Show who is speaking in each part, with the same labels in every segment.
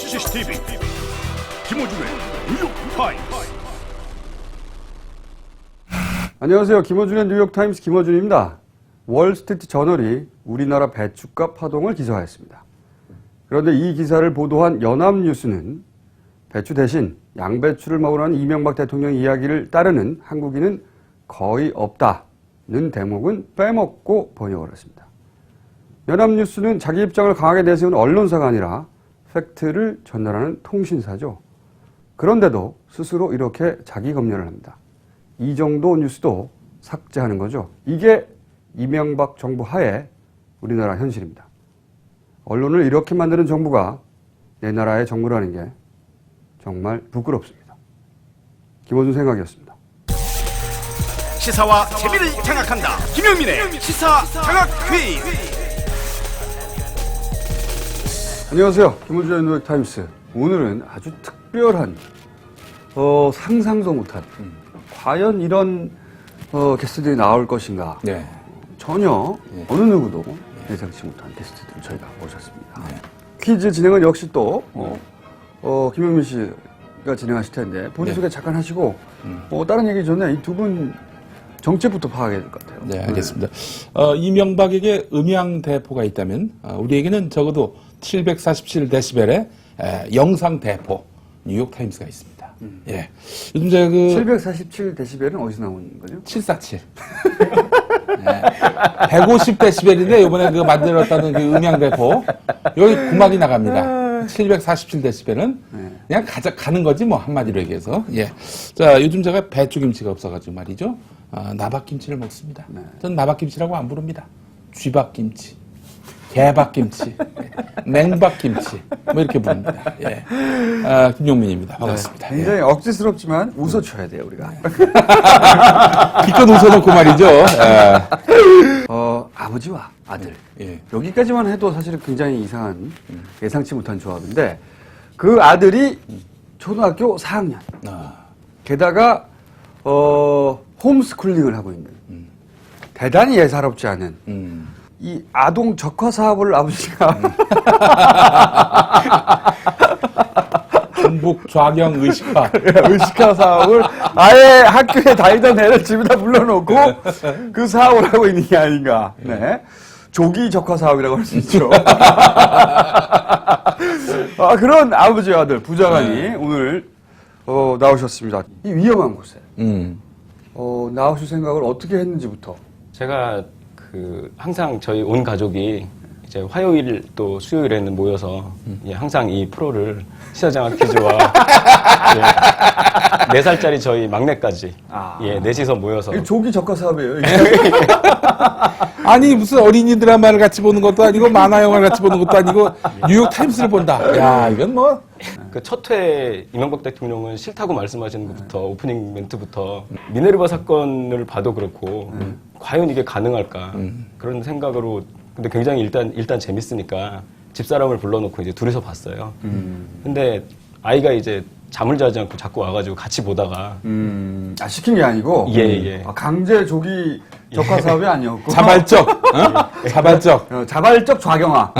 Speaker 1: CCTV 김어준의 뉴욕타임스.
Speaker 2: 안녕하세요. 김어준의 뉴욕타임스 김어준입니다. 월스트리트 저널이 우리나라 배추값 파동을 기사화했습니다. 그런데 이 기사를 보도한 연합뉴스는 배추 대신 양배추를 먹으라는 이명박 대통령 이야기를 따르는 한국인은 거의 없다는 대목은 빼먹고 번역을 했습니다. 연합뉴스는 자기 입장을 강하게 내세우는 언론사가 아니라 팩트를 전달하는 통신사죠. 그런데도 스스로 이렇게 자기 검열을 합니다. 이 정도 뉴스도 삭제하는 거죠. 이게 이명박 정부 하에 우리나라 현실입니다. 언론을 이렇게 만드는 정부가 내 나라의 정부라는 게 정말 부끄럽습니다. 김어준 생각이었습니다.
Speaker 1: 시사와 재미를 장악한다. 김용민의 시사 장악 퀴즈.
Speaker 2: 안녕하세요. 김어준의 뉴욕타임스. 오늘은 아주 특별한 상상도 못한 과연 이런 게스트들이 나올 것인가.
Speaker 3: 네.
Speaker 2: 전혀
Speaker 3: 네.
Speaker 2: 어느 누구도 예상치 못한 게스트들을 저희가 모셨습니다. 네. 퀴즈 진행은 역시 또 김용민 씨가 진행하실 텐데 본인 소개 잠깐 하시고 다른 얘기 전에 이 두 분 정체부터 파악해야 될 것 같아요.
Speaker 3: 네, 알겠습니다. 이명박에게 음향대포가 있다면 우리에게는 적어도 747데시벨의 영상대포 뉴욕타임스가 있습니다. 예. 요즘 제가
Speaker 2: 747데시벨은 어디서 나오는 거죠?
Speaker 3: 747. 네. 150데시벨인데 이번에 그 만들었다는 그 음향대포 여기 구막이 나갑니다. 747데시벨은 그냥 가는 거지 뭐 한마디로 얘기해서. 예. 자, 요즘 제가 배추김치가 없어가지고 말이죠. 나박김치를 먹습니다.
Speaker 2: 네.
Speaker 3: 전 나박김치라고 안 부릅니다. 쥐박김치, 개박김치, 맹박김치 뭐 이렇게 부릅니다. 예. 김용민입니다. 반갑습니다.
Speaker 2: 네, 굉장히 억지스럽지만 웃어줘야 돼요 우리가.
Speaker 3: 기껏 웃어놓고 말이죠. 예.
Speaker 2: 아버지와 아들.
Speaker 3: 예.
Speaker 2: 여기까지만 해도 사실은 굉장히 이상한 예상치 못한 조합인데 그 아들이 초등학교 4학년. 게다가 홈스쿨링을 하고 있는 대단히 예사롭지 않은 이 아동 적화 사업을 아버지가
Speaker 3: 전북 좌경 의식화
Speaker 2: 의식화 사업을 아예 학교에 다니던 애를 집에다 불러놓고 그 사업을 하고 있는 게 아닌가. 네. 조기 적화 사업이라고 할 수 있죠. 그런 아버지와 아들 부자간이 오늘 나오셨습니다. 이 위험한 곳에 나오실 생각을 어떻게 했는지부터.
Speaker 4: 제가 항상 저희 온 가족이 이제 화요일 또 수요일에는 모여서 항상 이 프로를 시사장학 퀴즈와 4살짜리 저희 막내까지 넷이서 모여서
Speaker 2: 조기 적화 사업이에요. 이게.
Speaker 3: 아니 무슨 어린이 드라마를 같이 보는 것도 아니고 만화 영화를 같이 보는 것도 아니고 뉴욕 타임스를 본다. 야 이건 뭐
Speaker 4: 그 첫 회 이명박 대통령은 싫다고 말씀하시는 것부터 오프닝 멘트부터 미네르바 사건을 봐도 그렇고 과연 이게 가능할까 그런 생각으로 근데 굉장히 일단 재밌으니까 집사람을 불러놓고 이제 둘이서 봤어요. 근데 아이가 이제 잠을 자지 않고 자꾸 와가지고 같이 보다가
Speaker 2: 시킨 게 아니고
Speaker 4: 예.
Speaker 2: 강제 조기 적화 사업이 아니었고
Speaker 3: 자발적 자발적
Speaker 2: 자발적 좌경화.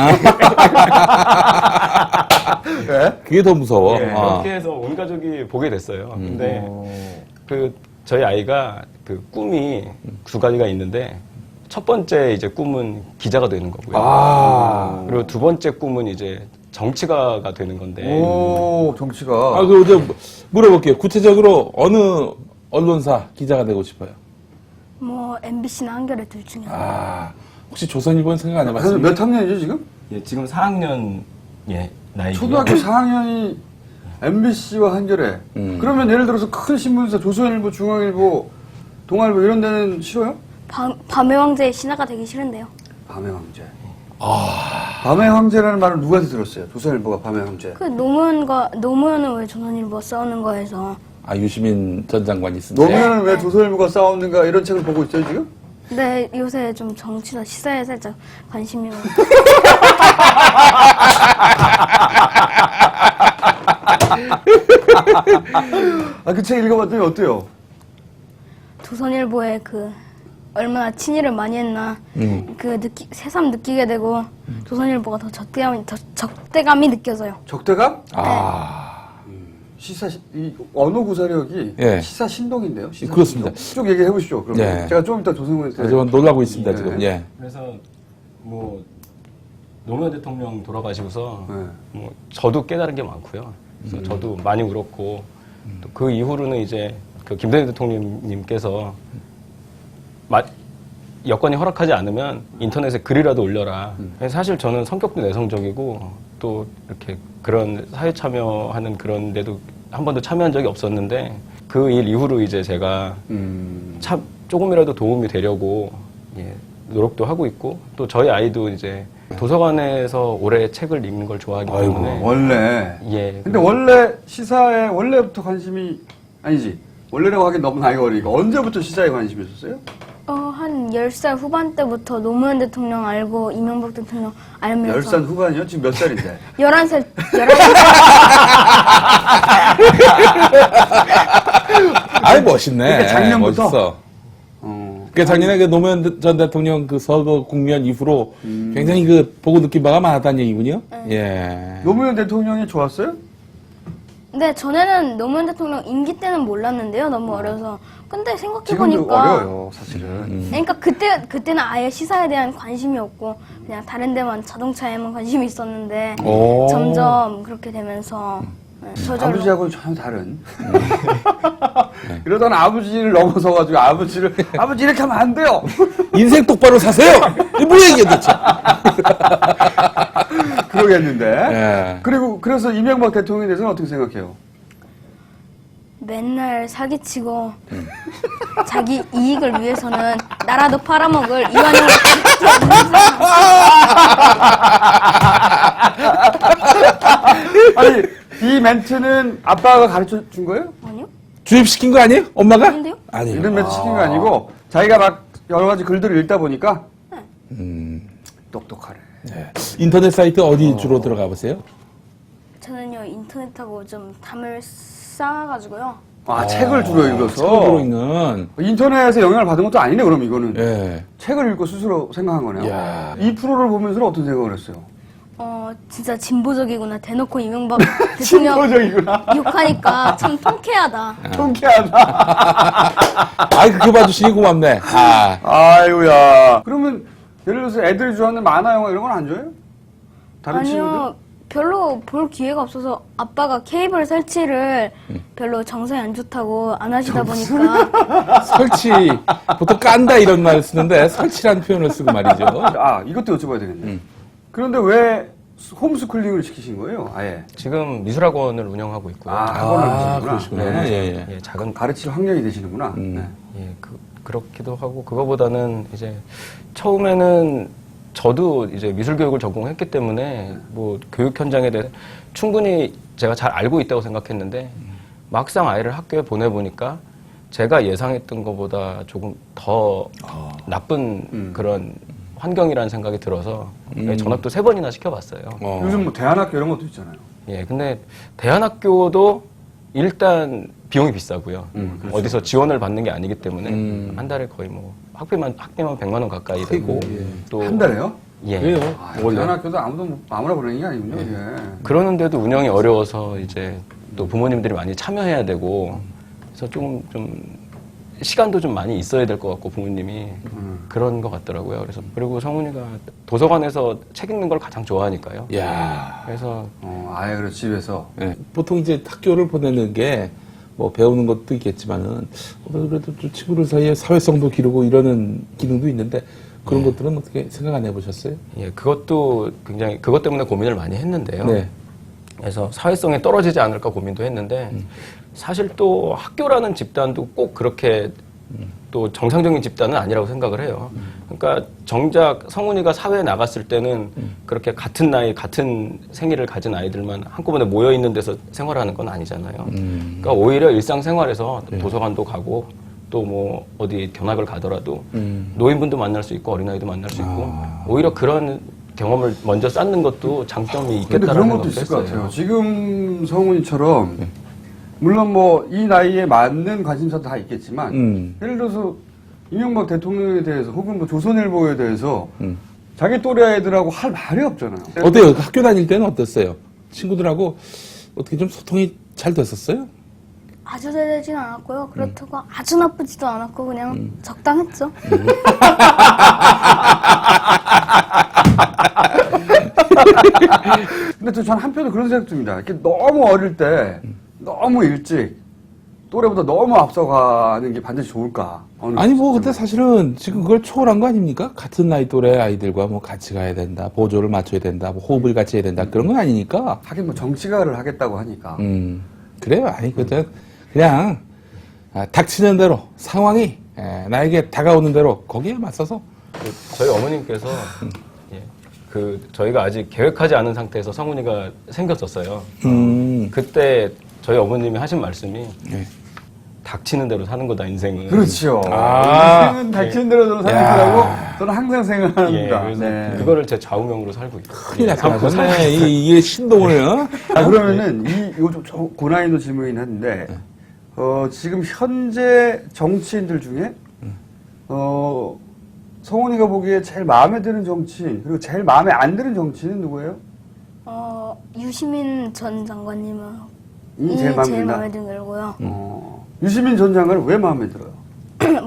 Speaker 2: 네?
Speaker 3: 그게 더 무서워.
Speaker 4: 그렇게 해서 온 가족이 보게 됐어요. 근데 저희 아이가 꿈이 두 가지가 있는데 첫 번째 이제 꿈은 기자가 되는 거고요. 그리고 두 번째 꿈은 이제 정치가가 되는 건데.
Speaker 2: 오, 정치가.
Speaker 3: 저 물어볼게요. 구체적으로 어느 언론사 기자가 되고 싶어요?
Speaker 5: 뭐 MBC나 한겨레 둘 중에 하나.
Speaker 3: 혹시 조선일보는 생각 안 해봤어요?
Speaker 2: 몇 학년이죠 지금?
Speaker 4: 예, 지금 4학년 나이고요.
Speaker 2: 초등학교 4학년이 MBC와 한겨레. 그러면 예를 들어서 큰 신문사 조선일보, 중앙일보, 동아일보 이런 데는 싫어요?
Speaker 5: 밤의 왕자의 신하가 되기 싫은데요.
Speaker 2: 밤의 황제. 밤의 황제라는 말을 누구한테 들었어요? 조선일보가 밤의 황제.
Speaker 5: 그 노무현은 왜 조선일보 싸우는 거에서.
Speaker 3: 유시민 전 장관이 쓴 책.
Speaker 2: 노무현은 왜 조선일보가 싸웠는가 이런 책을 보고 있어요 지금?
Speaker 5: 네, 요새 좀 정치나 시사에 살짝 관심이
Speaker 2: 그 책 읽어봤더니 어때요?
Speaker 5: 조선일보의 그 얼마나 친일을 많이 했나 새삼 느끼게 되고 조선일보가 더 적대감이 느껴져요.
Speaker 2: 적대감?
Speaker 3: 아,
Speaker 2: 시사 이 언어 구사력이
Speaker 3: 예.
Speaker 2: 시사 신동인데요. 시사
Speaker 3: 그렇습니다.
Speaker 2: 신동. 쭉 얘기해 보시죠. 그럼
Speaker 3: 예.
Speaker 2: 제가 좀 이따 조승우한테
Speaker 3: 아주 놀라고 있습니다,
Speaker 2: 예.
Speaker 3: 지금. 예.
Speaker 4: 그래서 뭐 노무현 대통령 돌아가시고서
Speaker 2: 네.
Speaker 4: 뭐 저도 깨달은 게 많고요. 그래서 저도 많이 울었고 또 그 이후로는 이제 그 김대중 대통령님께서 여건이 허락하지 않으면 인터넷에 글이라도 올려라. 사실 저는 성격도 내성적이고 또 이렇게 그런 사회 참여하는 그런 데도 한 번도 참여한 적이 없었는데 그 일 이후로 이제 제가 참 조금이라도 도움이 되려고 예, 노력도 하고 있고 또 저희 아이도 이제 도서관에서 오래 책을 읽는 걸 좋아하기 때문에
Speaker 2: 원래
Speaker 4: 예.
Speaker 2: 근데 원래 시사에 원래부터 관심이 아니지 원래라고 하긴 너무 나이가 어리니까 언제부터 시사에 관심이 있었어요?
Speaker 5: 한 10살 후반 때부터 노무현 대통령 알고 이명박 대통령 알면서
Speaker 2: 10살 후반이요? 지금 몇 살인데?
Speaker 5: 11살
Speaker 3: 아이, 멋있네.
Speaker 2: 그러니까 작년부터?
Speaker 3: 멋있어. 그러니까 작년에 그 노무현 전 대통령 그 서거 국면 이후로 굉장히 그 보고 느낀 바가 많았다는 얘기군요. 예.
Speaker 2: 노무현 대통령이 좋았어요?
Speaker 5: 네, 전에는 노무현 대통령 임기 때는 몰랐는데요. 너무 어려서. 근데
Speaker 2: 지금도
Speaker 5: 생각해보니까
Speaker 2: 어려워요, 사실은.
Speaker 5: 그러니까 그때는 아예 시사에 대한 관심이 없고 그냥 다른 데만 자동차에만 관심이 있었는데
Speaker 3: 오.
Speaker 5: 점점 그렇게 되면서 저절로
Speaker 2: 아버지하고는 전혀 다른. 이러다가 아버지를 넘어서가지고 아버지 이렇게 하면 안 돼요.
Speaker 3: 인생 똑바로 사세요! 이게 뭐 얘기야, 도대체.
Speaker 2: 그러겠는데.
Speaker 3: 예.
Speaker 2: 그리고 그래서 이명박 대통령에 대해서는 어떻게 생각해요?
Speaker 5: 맨날 사기치고 자기 이익을 위해서는 나라도 팔아먹을 이완용을
Speaker 2: 아니 이 멘트는 아빠가 가르쳐 준 거예요?
Speaker 5: 아니요?
Speaker 3: 주입시킨 거 아니에요? 엄마가?
Speaker 5: 아닌데요?
Speaker 3: 아니에요.
Speaker 2: 이런 멘트 시킨 거 아니고 자기가 막 여러 가지 글들을 읽다 보니까 똑똑하네.
Speaker 3: 네. 인터넷 사이트 어디 주로 들어가 보세요?
Speaker 5: 저는요 인터넷하고 좀 담을 쌓아가지고요.
Speaker 2: 책을 주로 읽어서
Speaker 3: 책을 주로 읽는.
Speaker 2: 인터넷에 영향을 받은 것도 아니네. 그럼 이거는
Speaker 3: 예.
Speaker 2: 책을 읽고 스스로 생각한 거네요.
Speaker 3: 이야.
Speaker 2: 이 프로를 보면서 어떤 생각을 했어요?
Speaker 5: 진짜 진보적이구나. 대놓고 이명박 대통령
Speaker 2: 진보적이구나.
Speaker 5: 욕하니까 참 통쾌하다.
Speaker 2: 통쾌하다.
Speaker 3: 아이, 그렇게 봐주시니 고맙네. 아.
Speaker 2: 아이고야. 그러면 예를 들어서 애들이 좋아하는 만화 영화 이런 건 안 줘요? 다른 친구들?
Speaker 5: 아니요. 별로 볼 기회가 없어서 아빠가 케이블 설치를 별로 정서에 안 좋다고 안 하시다 보니까
Speaker 3: 설치, 보통 깐다 이런 말 쓰는데 설치라는 표현을 쓰고 말이죠.
Speaker 2: 이것도 여쭤봐야 되겠네. 그런데 왜 홈스쿨링을 시키신 거예요? 아예.
Speaker 4: 지금 미술학원을 운영하고 있고요.
Speaker 2: 학원을 하시는구나.
Speaker 3: 그러시구나.
Speaker 2: 네.
Speaker 3: 예, 예.
Speaker 4: 예, 작은
Speaker 2: 가르칠 환경이 되시는구나. 네.
Speaker 4: 예, 그렇기도 하고 그거보다는 이제 처음에는 저도 이제 미술 교육을 전공했기 때문에 뭐 교육 현장에 대해 충분히 제가 잘 알고 있다고 생각했는데 막상 아이를 학교에 보내보니까 제가 예상했던 것보다 조금 더 나쁜 그런 환경이라는 생각이 들어서 전학도 3번이나 시켜봤어요.
Speaker 2: 요즘 뭐 대안학교 이런 것도 있잖아요.
Speaker 4: 예, 근데 대안학교도 일단 비용이 비싸고요.
Speaker 2: 그렇죠.
Speaker 4: 어디서 지원을 받는 게 아니기 때문에 한 달에 거의 뭐 학비만 100만 원 가까이 되고 또
Speaker 2: 한 달에요?
Speaker 4: 예.
Speaker 3: 그래요.
Speaker 2: 대안학교도 아무나 보내는 게 아니군요. 이게.
Speaker 4: 그러는데도 운영이 어려워서 이제 또 부모님들이 많이 참여해야 되고 그래서 좀 시간도 좀 많이 있어야 될 것 같고 부모님이 그런 것 같더라고요. 그래서 그리고 성훈이가 도서관에서 책 읽는 걸 가장 좋아하니까요.
Speaker 3: 야.
Speaker 4: 그래서
Speaker 2: 아예 그래 집에서.
Speaker 3: 예. 보통 이제 학교를 보내는 게 뭐 배우는 것도 있겠지만은 그래도 좀 친구들 사이에 사회성도 기르고 이러는 기능도 있는데 그런 것들은 어떻게 생각 안 해보셨어요?
Speaker 4: 예, 그것도 굉장히 그것 때문에 고민을 많이 했는데요.
Speaker 3: 네.
Speaker 4: 그래서 사회성이 떨어지지 않을까 고민도 했는데 사실 또 학교라는 집단도 꼭 그렇게 또 정상적인 집단은 아니라고 생각을 해요. 그러니까 정작 성훈이가 사회에 나갔을 때는 그렇게 같은 나이, 같은 생일을 가진 아이들만 한꺼번에 모여 있는 데서 생활하는 건 아니잖아요. 그러니까 오히려 일상생활에서 도서관도 가고 또 뭐 어디 견학을 가더라도 노인분도 만날 수 있고 어린아이도 만날 수 있고 오히려 그런 경험을 먼저 쌓는 것도 장점이
Speaker 2: 근데
Speaker 4: 있겠다라는
Speaker 2: 그런 것도
Speaker 4: 생각도
Speaker 2: 있을 것
Speaker 4: 했어요.
Speaker 2: 같아요. 지금 성훈이처럼 물론 뭐 이 나이에 맞는 관심사도 다 있겠지만 예를 들어서 이명박 대통령에 대해서 혹은 뭐 조선일보에 대해서 자기 또래 애들하고 할 말이 없잖아요.
Speaker 3: 어때요? 학교 다닐 때는 어땠어요? 친구들하고 어떻게 좀 소통이 잘 됐었어요?
Speaker 5: 아주 잘 되진 않았고요. 그렇다고 아주 나쁘지도 않았고 그냥 적당했죠.
Speaker 2: 근데 또 전 한편으로 그런 생각 듭니다. 이렇게 너무 어릴 때 너무 일찍 또래보다 너무 앞서가는 게 반드시 좋을까?
Speaker 3: 아니 뭐 근데 사실은 지금 그걸 초월한 거 아닙니까? 같은 나이 또래 아이들과 뭐 같이 가야 된다, 보조를 맞춰야 된다, 뭐 호흡을 같이 해야 된다 그런 건 아니니까.
Speaker 2: 하긴 뭐 정치가를 하겠다고 하니까.
Speaker 3: 그래요. 아니 그냥 닥치는 대로 상황이 나에게 다가오는 대로 거기에 맞서서.
Speaker 4: 저희 어머님께서 예, 저희가 아직 계획하지 않은 상태에서 성훈이가 생겼었어요. 그때 저희 어머님이 하신 말씀이
Speaker 3: 네.
Speaker 4: 닥치는 대로 사는 거다 인생은.
Speaker 2: 그렇죠.
Speaker 3: 아.
Speaker 2: 인생은 닥치는 대로 저는 사는 거라고 저는 항상
Speaker 4: 예,
Speaker 2: 생각합니다.
Speaker 4: 그래서
Speaker 2: 네.
Speaker 4: 그거를 제 좌우명으로 살고 있어요.
Speaker 3: 큰일 났네. 이게 신동을 어?
Speaker 2: 그러면은 요즘 고난이도 질문이긴 한데 지금 현재 정치인들 중에 성훈이가 보기에 제일 마음에 드는 정치인 그리고 제일 마음에 안 드는 정치인은 누구예요?
Speaker 5: 유시민 전 장관님은
Speaker 2: 제일 마음에
Speaker 5: 제일
Speaker 2: 든다.
Speaker 5: 마음에 들고요.
Speaker 2: 유시민 전 장관은 왜 마음에 들어요?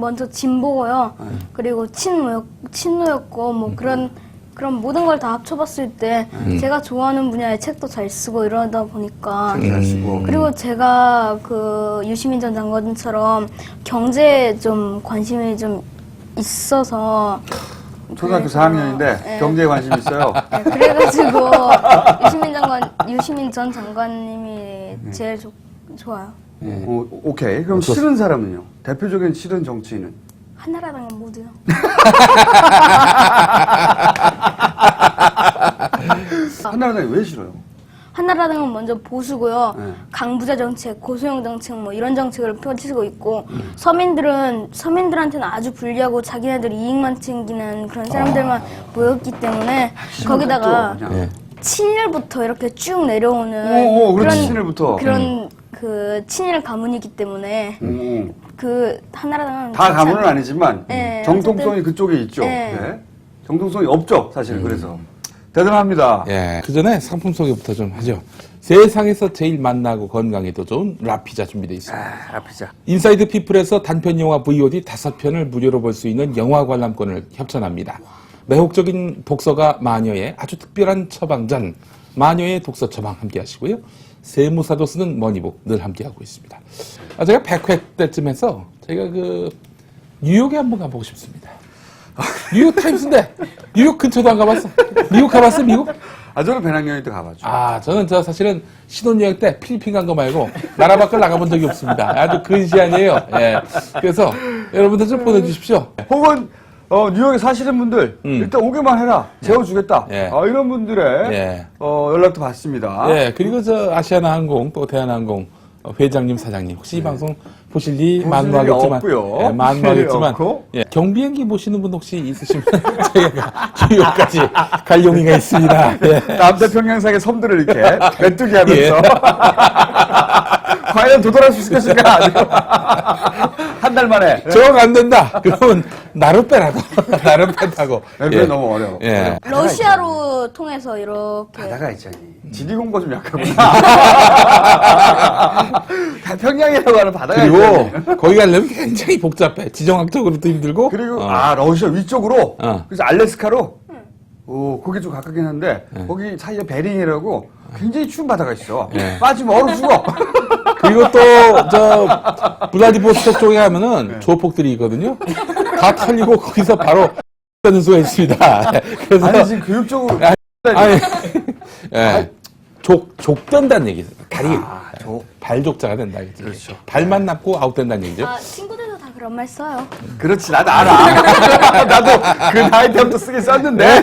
Speaker 5: 먼저 진보고요. 그리고 친노였고 뭐 그런 모든 걸 다 합쳐봤을 때 제가 좋아하는 분야의 책도 잘 쓰고 이러다 보니까 그리고 제가 그 유시민 전 장관처럼 경제에 좀 관심이 좀 있어서
Speaker 2: 초등학교
Speaker 5: 그래서,
Speaker 2: 4학년인데
Speaker 5: 네.
Speaker 2: 경제에 관심 있어요.
Speaker 5: 네, 그래가지고 유시민 전 장관님이 제일 좋아요.
Speaker 2: 오케이. 그럼 싫은 사람은요? 대표적인 싫은 정치인은?
Speaker 5: 한나라당은 모두요.
Speaker 2: 한나라당이 왜 싫어요?
Speaker 5: 한나라당은 먼저 보수고요.
Speaker 2: 네.
Speaker 5: 강부자 정책, 고소형 정책 뭐 이런 정책을 펼치고 있고 서민들한테는 아주 불리하고 자기네들 이익만 챙기는 그런 사람들만 모였기 때문에 거기다가
Speaker 2: 네.
Speaker 5: 친일부터 이렇게 쭉 내려오는
Speaker 2: 그렇지, 친일부터.
Speaker 5: 그런 그 친일 가문이기 때문에 그 한나라당은
Speaker 2: 다
Speaker 5: 좋지
Speaker 2: 가문은
Speaker 5: 않-
Speaker 2: 아니지만
Speaker 5: 네,
Speaker 2: 정통성이
Speaker 5: 어쨌든-
Speaker 2: 그쪽에 있죠.
Speaker 5: 네.
Speaker 2: 네. 정통성이 없죠, 사실. 그래서 대단합니다.
Speaker 3: 예. 그 전에 상품 소개부터 좀 하죠. 세상에서 제일 맛나고 건강에도 좋은 라피자 준비되어 있습니다.
Speaker 2: 라피자.
Speaker 3: 인사이드 피플에서 단편 영화 VOD 5편을 무료로 볼 수 있는 영화 관람권을 협찬합니다. 매혹적인 독서가 마녀의 아주 특별한 처방전, 마녀의 독서 처방 함께 하시고요. 세무사도 쓰는 머니북 늘 함께 하고 있습니다. 제가 100회 때쯤 해서 저희가 뉴욕에 한번 가보고 싶습니다. 뉴욕 타임스인데 뉴욕 근처도 안 가봤어. 미국 가봤어, 미국?
Speaker 2: 저는 배낭여행 때 가봤죠.
Speaker 3: 저는 신혼여행 때 필리핀 간 거 말고 나라 밖을 나가본 적이 없습니다. 아주 근시안이에요. 예. 그래서 여러분들 좀 보내주십시오.
Speaker 2: 혹은 뉴욕에 사시는 분들 일단 오기만 해라. 재워주겠다.
Speaker 3: 예.
Speaker 2: 이런 분들의
Speaker 3: 예.
Speaker 2: 연락도 받습니다.
Speaker 3: 예, 그리고 아시아나항공 또 대한항공 회장님, 사장님 혹시 이 방송 보실 리
Speaker 2: 보실
Speaker 3: 만무하겠지만,
Speaker 2: 일이 없고요.
Speaker 3: 예, 만무하겠지만,
Speaker 2: 없고.
Speaker 3: 예, 경비행기 모시는 분 혹시 있으시면 저희가 뉴욕까지 갈 용의가 있습니다. 예.
Speaker 2: 남태평양상의 섬들을 이렇게 메뚜기 하면서
Speaker 3: 예.
Speaker 2: 과연 도달할 수 있을 것인가? 한 달 만에.
Speaker 3: 정 안 된다. 그러면 나름 빼라고. 나름 빼라고.
Speaker 2: 그게 너무 어려워.
Speaker 3: 예.
Speaker 5: 러시아로 통해서 이렇게
Speaker 2: 바다가 있잖니. 지리 공부 좀 약하구나. 평양이라고 하는 바다가 있잖니.
Speaker 3: 그리고 거기 가려면 굉장히 복잡해. 지정학적으로도 힘들고.
Speaker 2: 그리고 러시아 위쪽으로
Speaker 3: 어.
Speaker 2: 그래서 알래스카로 거기 좀 가깝긴 한데 거기 사이에 베링이라고 굉장히 추운 바다가 있어.
Speaker 3: 네.
Speaker 2: 빠지면 얼어 죽어.
Speaker 3: 그리고 또 블라디보스톡 쪽에 가면은 조폭들이 있거든요. 다 털리고 거기서 바로 하는 수가 있습니다. 그래서
Speaker 2: 아니 지금 교육적으로
Speaker 3: 아니, 예. 족된다는 얘기죠. 다리 발족자가 된다. 그렇죠. 발만 남고 아웃된다는 얘기죠.
Speaker 5: 친구들도 다 그런 말 써요.
Speaker 2: 그렇지 나도 알아. 나도 그 나이 때부터 쓰긴 썼는데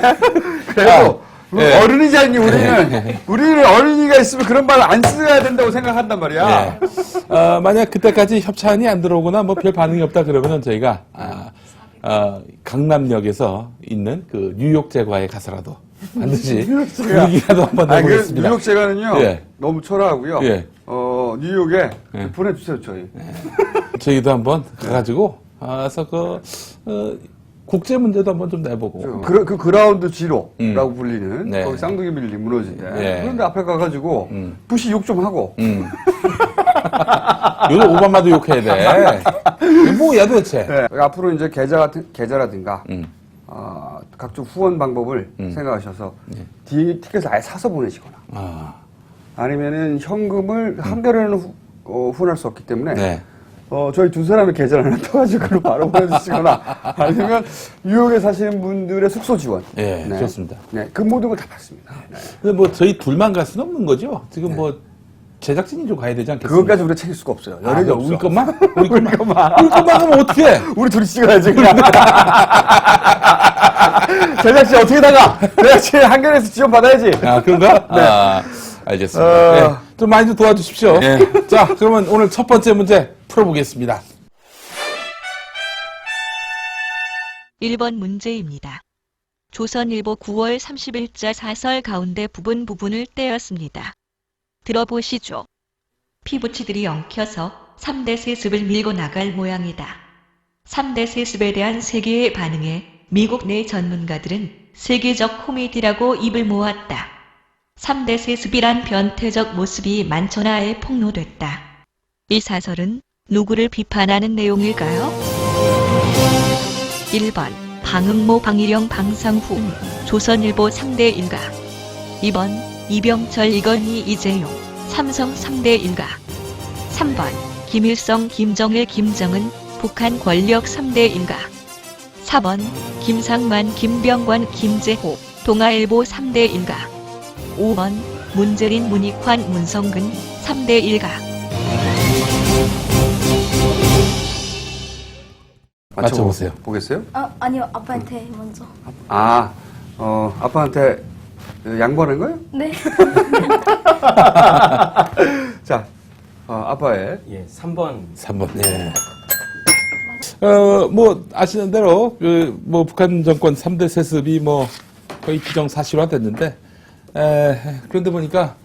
Speaker 2: 그래도
Speaker 3: 예.
Speaker 2: 어른이지 않니 우리는 어린이가 있으면 그런 말 안 써야 된다고 생각한단 말이야.
Speaker 3: 예. 만약 그때까지 협찬이 안 들어오거나 뭐 별 반응이 없다 그러면은 저희가 강남역에서 있는 그 뉴욕 제과에 가서라도 반드시 분위기라도 한번
Speaker 2: 아니, 그
Speaker 3: 내보겠습니다.
Speaker 2: 뉴욕 제가는요
Speaker 3: 예.
Speaker 2: 너무 초라하고요.
Speaker 3: 예.
Speaker 2: 뉴욕에
Speaker 3: 예.
Speaker 2: 보내주세요 저희.
Speaker 3: 저희도 한번 가가지고 그래서 국제 문제도 한번 좀 내보고.
Speaker 2: 그 그라운드 지로라고 불리는
Speaker 3: 네.
Speaker 2: 거기 쌍둥이 빌딩 무너질 때
Speaker 3: 예.
Speaker 2: 그런데 앞에 가가지고 부시 욕 좀 하고
Speaker 3: 요즘 오바마도 욕해야 돼. 이게 뭐야 도대체.
Speaker 2: 네. 앞으로 이제 계좌라든가 각종 후원 방법을 생각하셔서 티켓을 아예 사서 보내시거나 아니면은 현금을 한겨레는 후원할 수 없기 때문에
Speaker 3: 네.
Speaker 2: 저희 두 사람의 계좌를 하나 떠가지고 그걸 바로 보내주시거나 아니면 뉴욕에 사시는 분들의 숙소 지원.
Speaker 3: 예, 좋습니다.
Speaker 2: 네, 그 모든 걸 다 받습니다. 네.
Speaker 3: 근데 뭐 저희 둘만 갈 수는 없는 거죠. 지금 뭐 제작진이 좀 가야 되지 않겠습니까?
Speaker 2: 그것까지 우리가 챙길 수가 없어요. 여력이 없어.
Speaker 3: 우리 것만? 우리 것만 하면 어떻게 해?
Speaker 2: 우리 둘이 찍어야지 그냥. 제작진 어떻게 나가? 제작진 한겨레에서 지원 받아야지.
Speaker 3: 그런가? 네. 알겠습니다. 네, 좀 많이 좀 도와주십시오. 자, 그러면 오늘 첫 번째 문제 풀어보겠습니다.
Speaker 6: 1번 문제입니다. 조선일보 9월 30일자 사설 가운데 부분을 떼었습니다. 들어보시죠. 피부치들이 엉켜서 3대 세습을 밀고 나갈 모양이다. 3대 세습에 대한 세계의 반응에 미국 내 전문가들은 세계적 코미디라고 입을 모았다. 3대 세습이란 변태적 모습이 만천하에 폭로됐다. 이 사설은 누구를 비판하는 내용일까요? 1번 방응모 방일영 방상후 조선일보 3대 일가 2번 이병철 이건희 이재용 삼성 3대 일가 3번 김일성 김정일 김정은 북한 권력 3대 일가 4번 김상만 김병관 김재호 동아일보 3대 일가 5번 문재인 문익환 문성근 3대 일가
Speaker 3: 맞춰보세요.
Speaker 2: 보겠어요?
Speaker 5: 아니요, 아빠한테 먼저.
Speaker 2: 아빠한테 양보하는 거예요?
Speaker 5: 네.
Speaker 2: 자, 아빠의.
Speaker 4: 예, 3번.
Speaker 3: 3번. 네. 뭐 아시는 대로 뭐 북한 정권 3대 세습이 뭐 거의 기정사실화 됐는데 그런데 보니까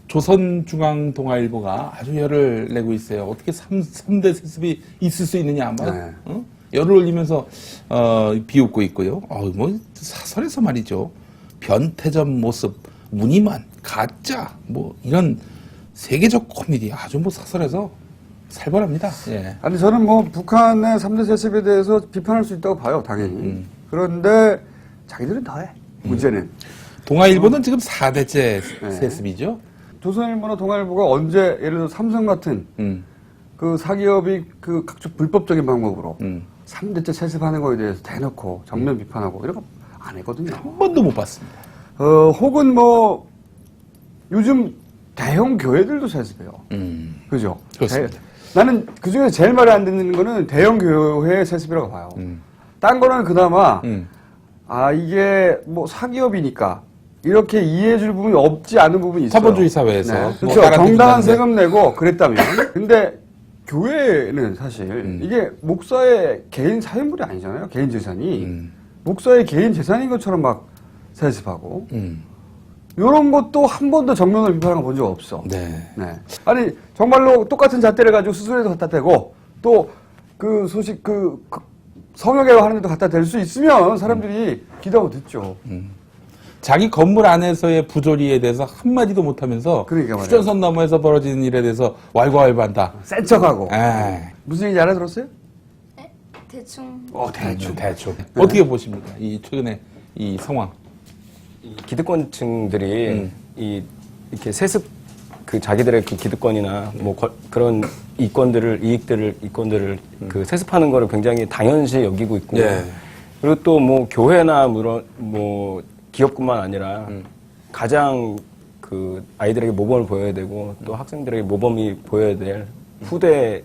Speaker 3: 조선중앙동아일보가 아주 열을 내고 있어요. 어떻게 3대 세습이 있을 수 있느냐 막 열을 올리면서 비웃고 있고요. 뭐 사설에서 말이죠. 변태적 모습, 무늬만, 가짜 뭐 이런 세계적 코미디 아주 뭐 사설에서 살벌합니다. 예.
Speaker 2: 아니 저는 뭐 북한의 3대 세습에 대해서 비판할 수 있다고 봐요, 당연히. 그런데 자기들은 더해. 문제는.
Speaker 3: 동아일보는 지금 4대째 세습이죠.
Speaker 2: 조선일보나 동아일보가 언제 예를 들어 삼성 같은 그 사기업이 그 각종 불법적인 방법으로 3대째 세습하는 거에 대해서 대놓고 정면 비판하고 이런 거 안 했거든요.
Speaker 3: 한 번도 못 봤습니다.
Speaker 2: 혹은 뭐 요즘 대형 교회들도 세습해요. 그죠?
Speaker 3: 그렇습니다.
Speaker 2: 나는 그 중에서 제일 말이 안 듣는 거는 대형 교회 세습이라고 봐요. 딴 거는 그나마 이게 뭐 사기업이니까 이렇게 이해해줄 부분이 없지 않은 부분이 있어요.
Speaker 3: 자본주의 사회에서.
Speaker 2: 네.
Speaker 3: 뭐
Speaker 2: 그렇죠.
Speaker 3: 따라
Speaker 2: 정당한
Speaker 3: 듣는데.
Speaker 2: 세금 내고 그랬다면. 근데 교회는 사실 이게 목사의 개인 사유물이 아니잖아요. 개인 재산이. 목사의 개인 재산인 것처럼 막 세습하고. 이런 것도 한 번도 정면으로 비판한 거 본 적 없어.
Speaker 3: 네.
Speaker 2: 네. 아니 정말로 똑같은 잣대를 가지고 수술에도 갖다 대고 또 그 소식 그 성역외과 하는 데도 갖다 댈 수 있으면 사람들이 기도하고 듣죠.
Speaker 3: 자기 건물 안에서의 부조리에 대해서 한마디도 못하면서
Speaker 2: 그러니까 말이에요.
Speaker 3: 휴전선 너머에서 벌어지는 일에 대해서 왈가왈부한다.
Speaker 2: 센 척하고.
Speaker 3: 에이.
Speaker 2: 무슨 얘기인지 알아들었어요?
Speaker 5: 대충.
Speaker 2: 대충.
Speaker 3: 대충. 어떻게 보십니까? 이 최근에 이 상황.
Speaker 4: 이 기득권층들이 이렇게 세습 그 자기들의 그 기득권이나 뭐 그런 이권들을 그 세습하는 거를 굉장히 당연시 여기고 있고
Speaker 3: 예.
Speaker 4: 그리고 또 뭐 교회나 뭐 기업뿐만 아니라 가장 그 아이들에게 모범을 보여야 되고 또 학생들에게 모범이 보여야 될 후대의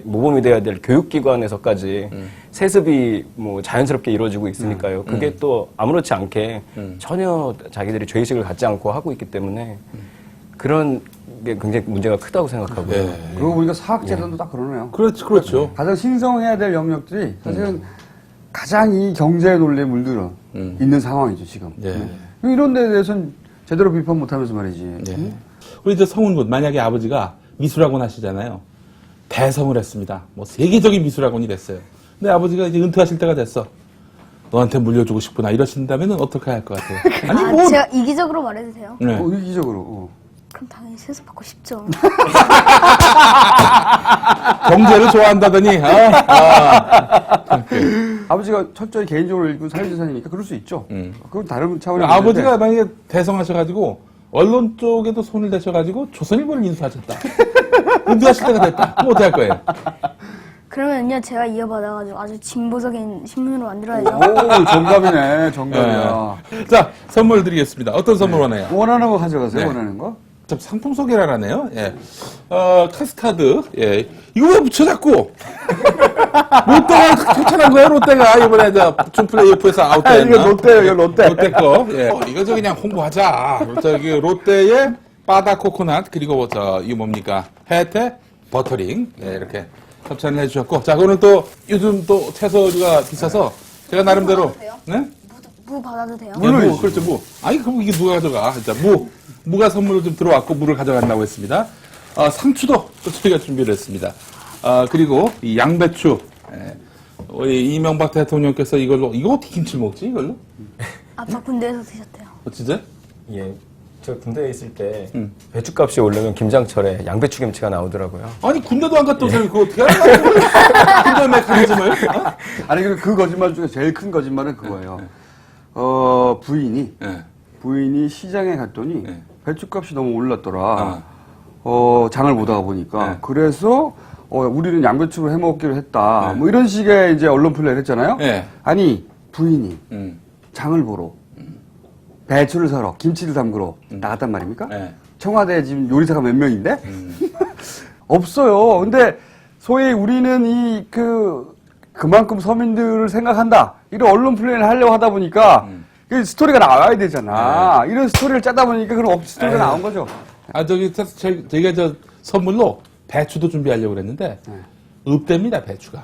Speaker 4: 모범이 돼야 될 교육기관에서까지 세습이 뭐 자연스럽게 이루어지고 있으니까요. 그게 또 아무렇지 않게 전혀 자기들이 죄의식을 갖지 않고 하고 있기 때문에 그런 게 굉장히 문제가 크다고 생각하고요.
Speaker 3: 네.
Speaker 2: 그러고 보니까 사학재단도 딱 그러네요.
Speaker 3: 그렇죠.
Speaker 2: 가장 신성해야 될 영역들이 사실은 가장 이 경제 논리에 물들어 있는 상황이죠, 지금.
Speaker 3: 네.
Speaker 2: 이런 데에 대해서는 제대로 비판 못하면서 말이지.
Speaker 3: 네. 우리 저 성훈군 만약에 아버지가 미술학원 하시잖아요. 대성을 했습니다. 뭐 세계적인 미술학원이 됐어요. 내 아버지가 이제 은퇴하실 때가 됐어. 너한테 물려주고 싶구나 이러신다면 어떻게 할 것 같아요? 아니 뭐
Speaker 5: 제가 이기적으로 말해도 돼요?
Speaker 3: 네.
Speaker 2: 이기적으로.
Speaker 5: 그럼 당연히 세습받고 싶죠.
Speaker 3: 경제를 좋아한다더니
Speaker 2: 아버지가 철저히 개인적으로 읽은 사회재산이니까 그럴 수 있죠. 그건 다른 차원의
Speaker 3: 아버지가 만약에 대성하셔가지고 언론 쪽에도 손을 대셔가지고 조선일보를 인수하셨다. 은퇴하실 때가 됐다. 그럼 어떻게 할 거예요?
Speaker 5: 그러면요 제가 이어받아가지고 아주 진보적인 신문으로 만들어야죠.
Speaker 2: 오, 정답이네. 정답이야.
Speaker 3: 자, 선물 드리겠습니다. 어떤 선물 원해요?
Speaker 2: 원하는 거 가져가세요.
Speaker 3: 네.
Speaker 2: 원하는 거.
Speaker 3: 참 상품 소개를 하네요. 예. 카스타드. 예. 이거 왜 붙여 자꾸? 롯데가 추천한 거예요, 롯데가. 이번에 줌플레이오프에서 아웃됐나?
Speaker 2: 이거 롯데예요, 이거 롯데.
Speaker 3: 롯데 거. 예. 이거 저 그냥 홍보하자. 저기 롯데의 바다 코코넛 그리고 이거 뭡니까? 혜태 버터링. 예, 이렇게 협찬을 해주셨고. 자, 오늘 또 요즘 또 채소가 비싸서 제가 나름대로. 네?
Speaker 5: 무 받아도 돼요?
Speaker 3: 예, 무, 그렇죠, 무. 아니, 그럼 이게 누가 가져가? 진짜 무가 선물로 좀 들어왔고, 무를 가져간다고 했습니다. 상추도 또 저희가 준비를 했습니다. 그리고 이 양배추. 예. 우리 이명박 대통령께서 이거 어떻게 김치를 먹지, 이걸로?
Speaker 5: 아빠 군대에서 드셨대요.
Speaker 3: 진짜?
Speaker 4: 예. 저 군대에 있을 때 배추값이 오르면 김장철에 양배추 김치가 나오더라고요.
Speaker 3: 아니, 군대도 안 갔다 오세요. 그거 어떻게 하냐? 군대 메커니즘을? 어?
Speaker 2: 아니, 그 거짓말 중에 제일 큰 거짓말은 그거예요. 부인이 부인이 시장에 갔더니
Speaker 3: 네.
Speaker 2: 배추값이 너무 올랐더라. 장을 보다가 보니까.
Speaker 3: 네.
Speaker 2: 그래서 우리는 양배추를 해 먹기로 했다.
Speaker 3: 네.
Speaker 2: 뭐 이런 식의 이제 언론 플레이를 했잖아요.
Speaker 3: 네.
Speaker 2: 아니, 부인이 장을 보러 배추를 사러 김치를 담그러 나갔단 말입니까?
Speaker 3: 네.
Speaker 2: 청와대 지금 요리사가 몇 명인데? 없어요. 근데 소위 우리는 그만큼 서민들을 생각한다. 이런 언론 플레이를 하려고 하다 보니까 그 스토리가 나와야 되잖아. 이런 스토리를 짜다 보니까 그런 스토리가 나온 거죠.
Speaker 3: 저희가 저 선물로 배추도 준비하려고 그랬는데, 없답니다, 배추가.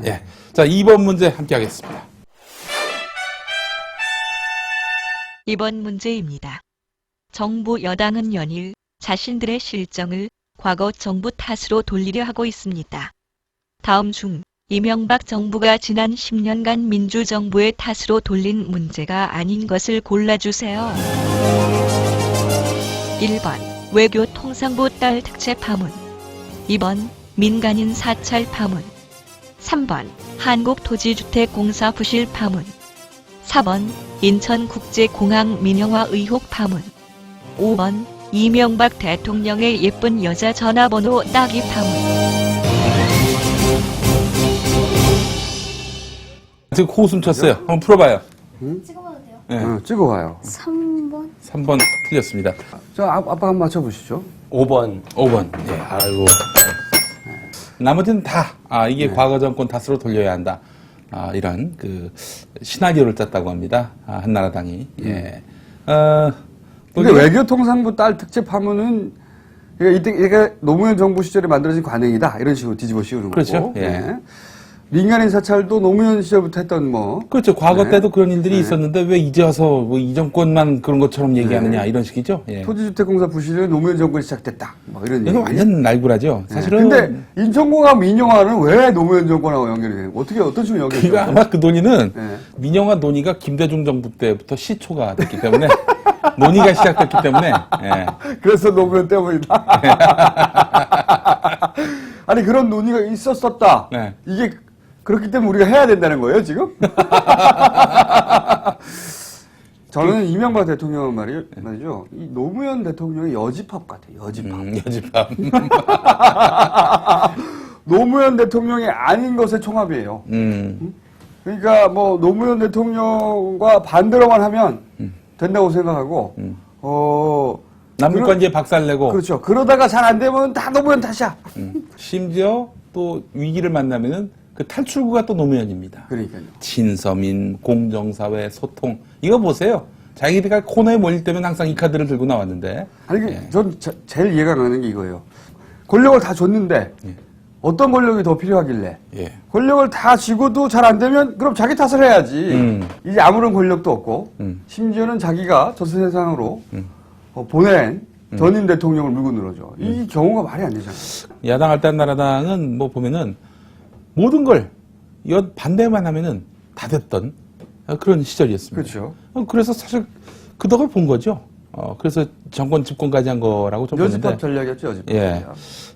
Speaker 3: 예. 자, 2번 문제 함께 하겠습니다.
Speaker 6: 이번 문제입니다. 정부 여당은 연일 자신들의 실정을 과거 정부 탓으로 돌리려 하고 있습니다. 다음 중 이명박 정부가 지난 10년간 민주정부의 탓으로 돌린 문제가 아닌 것을 골라주세요. 1번 외교통상부 딸 특채 파문, 2번 민간인 사찰 파문, 3번 한국토지주택공사 부실 파문, 4번 인천국제공항 민영화 의혹 파문, 5번 이명박 대통령의 예쁜 여자 전화번호 따기 파문.
Speaker 3: 지금 코웃음 쳤어요. 한번 풀어봐요.
Speaker 5: 찍어봐도 돼요?
Speaker 3: 네.
Speaker 2: 찍어봐요.
Speaker 5: 3번?
Speaker 3: 3번 틀렸습니다.
Speaker 2: 아빠 한번 맞춰보시죠.
Speaker 4: 5번.
Speaker 3: 5번. 예, 아이고. 나머지는 다, 이게 과거 정권 탓으로 돌려야 한다. 이런, 시나리오를 짰다고 합니다. 한나라당이. 예.
Speaker 2: 근데 외교통상부 딸 특채 파문은 이게 노무현 정부 시절에 만들어진 관행이다. 이런 식으로 뒤집어 씌우는
Speaker 3: 그렇죠.
Speaker 2: 거고.
Speaker 3: 예.
Speaker 2: 네. 민간인 사찰도 노무현 시절부터 했던
Speaker 3: 그렇죠. 과거
Speaker 2: 네.
Speaker 3: 때도 그런 일들이 있었는데 왜 이제 와서 이 정권만 그런 것처럼 얘기하느냐 이런 식이죠. 예.
Speaker 2: 토지주택공사 부실은 노무현 정권이 시작됐다. 뭐 이런 얘기.
Speaker 3: 이건 완전 날구라죠. 사실은.
Speaker 2: 근데 인천공항 민영화는 왜 노무현 정권하고 연결이 되는 거예요? 어떤 식으로 연결이
Speaker 3: 그러니까
Speaker 2: 돼요?
Speaker 3: 아마 그 논의는
Speaker 2: 네.
Speaker 3: 민영화 논의가 김대중 정부 때부터 시초가 됐기 때문에 논의가 시작됐기 때문에 예.
Speaker 2: 그래서 노무현 때문이다. 아니 그런 논의가 있었었다.
Speaker 3: 네.
Speaker 2: 이게 그렇기 때문에 우리가 해야 된다는 거예요 지금? 저는 이명박 대통령은 말이죠. 이 노무현 대통령의 여집합 같아요. 여집합.
Speaker 3: 여집합.
Speaker 2: 노무현 대통령이 아닌 것의 총합이에요. 그러니까 뭐 노무현 대통령과 반대로만 하면 된다고 생각하고
Speaker 3: 남북 관계에 박살내고
Speaker 2: 그렇죠. 그러다가 잘 안 되면 다 노무현 탓이야.
Speaker 3: 심지어 또 위기를 만나면은 그 탈출구가 또 노무현입니다.
Speaker 2: 그러니까요.
Speaker 3: 친서민, 공정사회, 소통 이거 보세요. 자기가 코너에 몰릴 때면 항상 이 카드를 들고 나왔는데.
Speaker 2: 아니 전 제일 이해가 안 가는 게 이거예요. 권력을 다 줬는데 어떤 권력이 더 필요하길래
Speaker 3: 예.
Speaker 2: 권력을 다 쥐고도 잘 안 되면 그럼 자기 탓을 해야지. 이제 아무런 권력도 없고 심지어는 자기가 저 세상으로 보낸 전임 대통령을 물고 늘어져. 이 경우가 말이 안 되잖아요.
Speaker 3: 야당 할당나라당은 뭐 보면은 모든 걸 반대만 하면은 다 됐던 그런 시절이었습니다.
Speaker 2: 그렇죠.
Speaker 3: 그래서 사실 그 덕을 본 거죠. 그래서 정권 집권까지 한 거라고 좀 보는데.
Speaker 2: 여집합 전략이었죠, 여집합
Speaker 3: 예.
Speaker 2: 전략.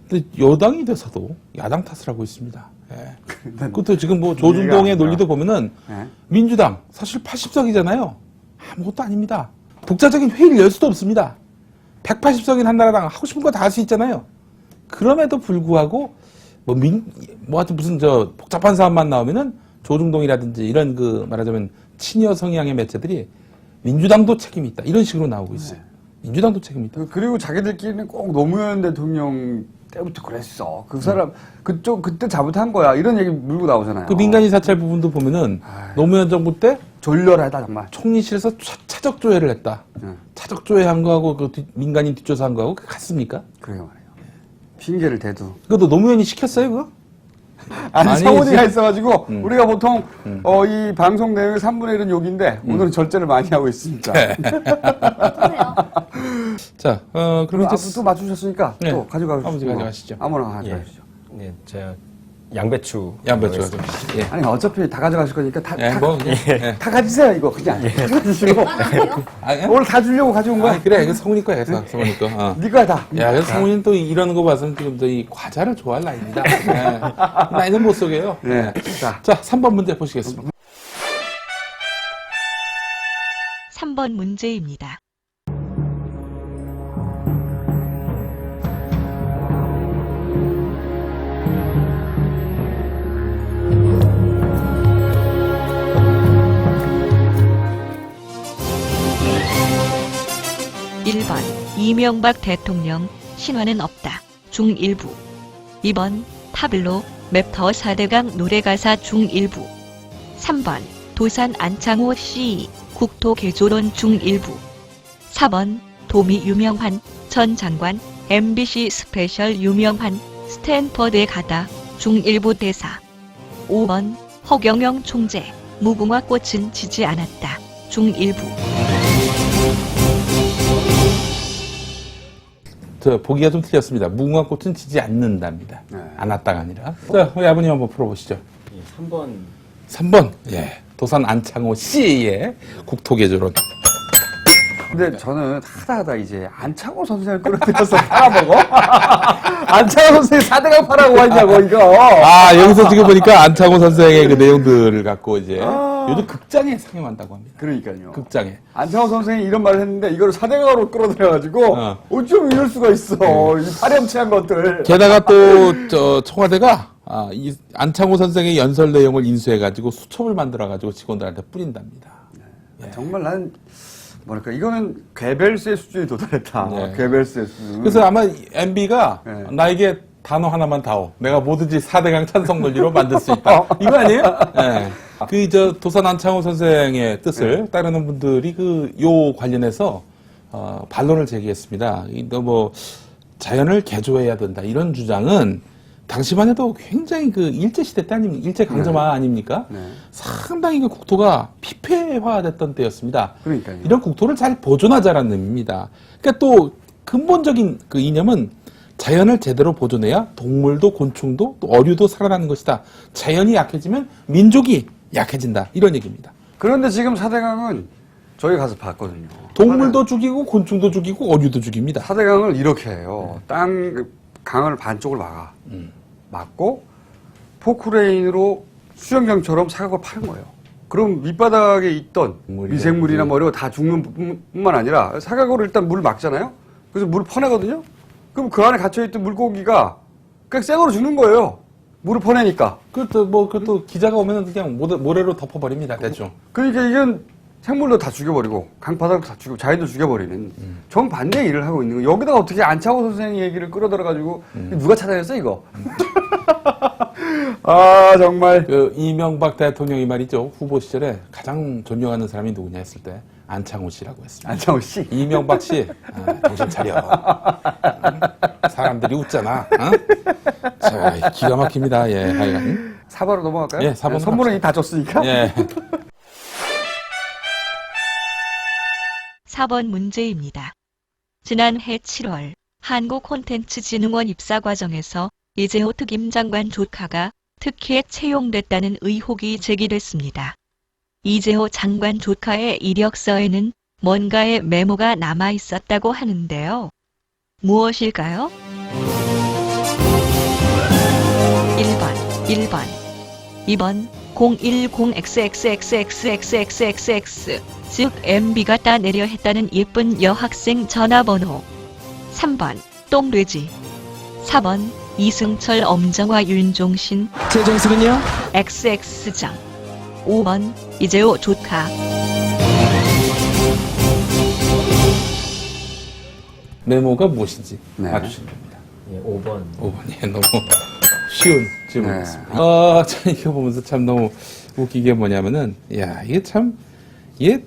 Speaker 3: 근데 여당이 돼서도 야당 탓을 하고 있습니다. 예. 그것도 지금 뭐 조중동의
Speaker 2: 이해가 안
Speaker 3: 논리도 보면은
Speaker 2: 예.
Speaker 3: 민주당 사실 80석이잖아요. 아무것도 아닙니다. 독자적인 회의를 열 수도 없습니다. 180석인 한나라당 하고 싶은 거 다 할 수 있잖아요. 그럼에도 불구하고 뭐 하여튼 무슨 복잡한 사안만 나오면은 조중동이라든지 이런 말하자면 친여 성향의 매체들이 민주당도 책임이 있다. 이런 식으로 나오고 있어요. 민주당도 책임이 있다.
Speaker 2: 그리고 자기들끼리는 꼭 노무현 대통령 때부터 그랬어. 그 사람 그때 잘못한 거야. 이런 얘기 물고 나오잖아요.
Speaker 3: 그 민간인 사찰 부분도 보면은 노무현 정부 때
Speaker 2: 졸렬하다 정말.
Speaker 3: 총리실에서 차적 조회를 했다. 차적 조회한 거하고 민간인 뒷조사한 거하고 같습니까?
Speaker 2: 그래요 말이에요. 핑계를 대도.
Speaker 3: 그것도 노무현이 시켰어요, 그거?
Speaker 2: 아니, 성훈이가
Speaker 3: 지금-
Speaker 2: 있어가지고 우리가 보통 이 방송 내용의 3분의 1은 욕인데 오늘은 절제를 많이 하고 있습니다.
Speaker 5: 그래요.
Speaker 3: 자, 그럼
Speaker 2: 그럼
Speaker 3: 이제
Speaker 2: 또 맞추셨으니까
Speaker 3: 네.
Speaker 2: 또 가져가시죠.
Speaker 3: 아버지 가져가시죠.
Speaker 2: 아무나 가져가시죠.
Speaker 4: 네, 제가 양배추.
Speaker 3: 양배추가
Speaker 4: 하겠습니다.
Speaker 3: 좀. 예.
Speaker 2: 아니 어차피 다 가져가실 거니까
Speaker 3: 예, 뭐 그냥. 예.
Speaker 2: 다 가지세요 이거 그냥. 다 가지시고
Speaker 3: 아, 예?
Speaker 2: 오늘 다 주려고 가져온 거야.
Speaker 3: 아, 그래, 이거 성훈이 거야, 성훈이 거.
Speaker 2: 네 거야 다.
Speaker 3: 야, 그래서 성훈이는 또 이러는 거 봐서는 지금 이 과자를 좋아할 나이입니다. 예. 나이는 못 속여요.
Speaker 2: 네. 자,
Speaker 3: 자, 3번 문제 보시겠습니다.
Speaker 6: 3번 문제입니다. (1번) 이명박 대통령 신화는 없다 중일부. 2번 타블로 맵터 4대강 노래가사 중일부. 3번 도산 안창호 시 국토개조론 중일부. 4번 도미 유명한 전 장관 MBC 스페셜 유명한 스탠퍼드에 가다 중일부 대사. 5번 허경영 총재 무궁화 꽃은 지지 않았다 중일부.
Speaker 3: 보기가 좀 틀렸습니다. 무궁화 꽃은 지지 않는답니다.
Speaker 2: 네.
Speaker 3: 않았다가 아니라. 자, 우리 아버님 한번 풀어보시죠.
Speaker 4: 3번.
Speaker 3: 3번. 예. 도산 안창호 씨의 국토개조론.
Speaker 2: 근데 저는 하다 이제 안창호 선생을 끌어들여서 팔아먹어? 안창호 선생이 4대강 팔아고 하냐고 이거.
Speaker 3: 아, 여기서 지금 보니까 안창호 선생의 그 내용들을 갖고 이제 요즘 극장에 상영한다고 합니다.
Speaker 2: 그러니까요.
Speaker 3: 극장에.
Speaker 2: 안창호 선생이 이런 말을 했는데 이걸 4대강으로 끌어들여가지고 어쩜 이럴 수가 있어. 이 파렴치한 것들.
Speaker 3: 게다가 또 청와대가 이 안창호 선생의 연설 내용을 인수해가지고 수첩을 만들어가지고 직원들한테 뿌린답니다.
Speaker 2: 정말 난 뭐랄까 이거는 괴벨스의 수준에 도달했다.
Speaker 3: 네.
Speaker 2: 괴벨스의 수준.
Speaker 3: 그래서 아마 MB가
Speaker 2: 네.
Speaker 3: 나에게 단어 하나만 다오. 내가 뭐든지 4대강 찬성 논리로 만들 수 있다. 이거 아니에요? 네. 도산 안창호 선생의 뜻을 따르는 분들이 요 관련해서 반론을 제기했습니다. 자연을 개조해야 된다. 이런 주장은 당시만 해도 굉장히 일제시대 때 아니면 일제강점화 아닙니까?
Speaker 2: 네.
Speaker 3: 상당히 국토가 피폐화됐던 때였습니다.
Speaker 2: 그러니까요.
Speaker 3: 이런 국토를 잘 보존하자라는 의미입니다. 그러니까 또 근본적인 이념은 자연을 제대로 보존해야 동물도 곤충도 또 어류도 살아나는 것이다. 자연이 약해지면 민족이 약해진다. 이런 얘기입니다.
Speaker 2: 그런데 지금 4대강은 저희 가서 봤거든요.
Speaker 3: 동물도 죽이고 곤충도 죽이고 어류도 죽입니다.
Speaker 2: 4대강을 이렇게 해요. 강을 반쪽을 막고 포크레인으로 수영장처럼 사각을 파는 거예요. 그럼 밑바닥에 있던 미생물이나 뭐 이런 거 다 죽는 뿐만 아니라 사각으로 일단 물을 막잖아요. 그래서 물을 퍼내거든요. 그럼 그 안에 갇혀있던 물고기가 그냥 생으로 죽는 거예요. 물을 퍼내니까.
Speaker 3: 그것도 기자가 오면 그냥 모래로 덮어버립니다. 대충.
Speaker 2: 그러니까 이건 생물도 다 죽여버리고 강바닥도 다 죽이고 자연도 죽여버리는 정반대의 일을 하고 있는 거예요. 여기다가 어떻게 안창호 선생 얘기를 끌어들여가지고 누가 찾아냈어 이거? 아 정말.
Speaker 3: 이명박 대통령이 말이죠. 후보 시절에 가장 존경하는 사람이 누구냐 했을 때 안창호 씨라고 했습니다.
Speaker 2: 안창호 씨.
Speaker 3: 이명박 씨, 정신 차려. 사람들이 웃잖아. 자, 기가 막힙니다. 예, 하여간.
Speaker 2: 4번으로 넘어갈까요?
Speaker 3: 예, 4번
Speaker 2: 선물은 이미 다 줬으니까.
Speaker 3: 예.
Speaker 6: 4번 문제입니다. 지난해 7월 한국콘텐츠진흥원 입사 과정에서 이재호 특임 장관 조카가 특혜에 채용됐다는 의혹이 제기됐습니다. 이재호 장관 조카의 이력서에는 뭔가의 메모가 남아 있었다고 하는데요. 무엇일까요? 1번 2번 010XXXXXXXX 즉 MB가 따내려 했다는 예쁜 여학생 전화번호 3번 똥돼지 4번 이승철 엄정화 윤종신
Speaker 7: 제 정수는요?
Speaker 6: XX장 5번 이재호 조카
Speaker 3: 메모가 무엇인지
Speaker 2: 네.
Speaker 3: 맞추시면 됩니다.
Speaker 7: 예, 5번.
Speaker 3: 5번이 너무 쉬운 질문이었습니다.
Speaker 2: 네.
Speaker 3: 저 이거 보면서 참 너무 웃긴 게 뭐냐면은, 야, 이게 참, 이게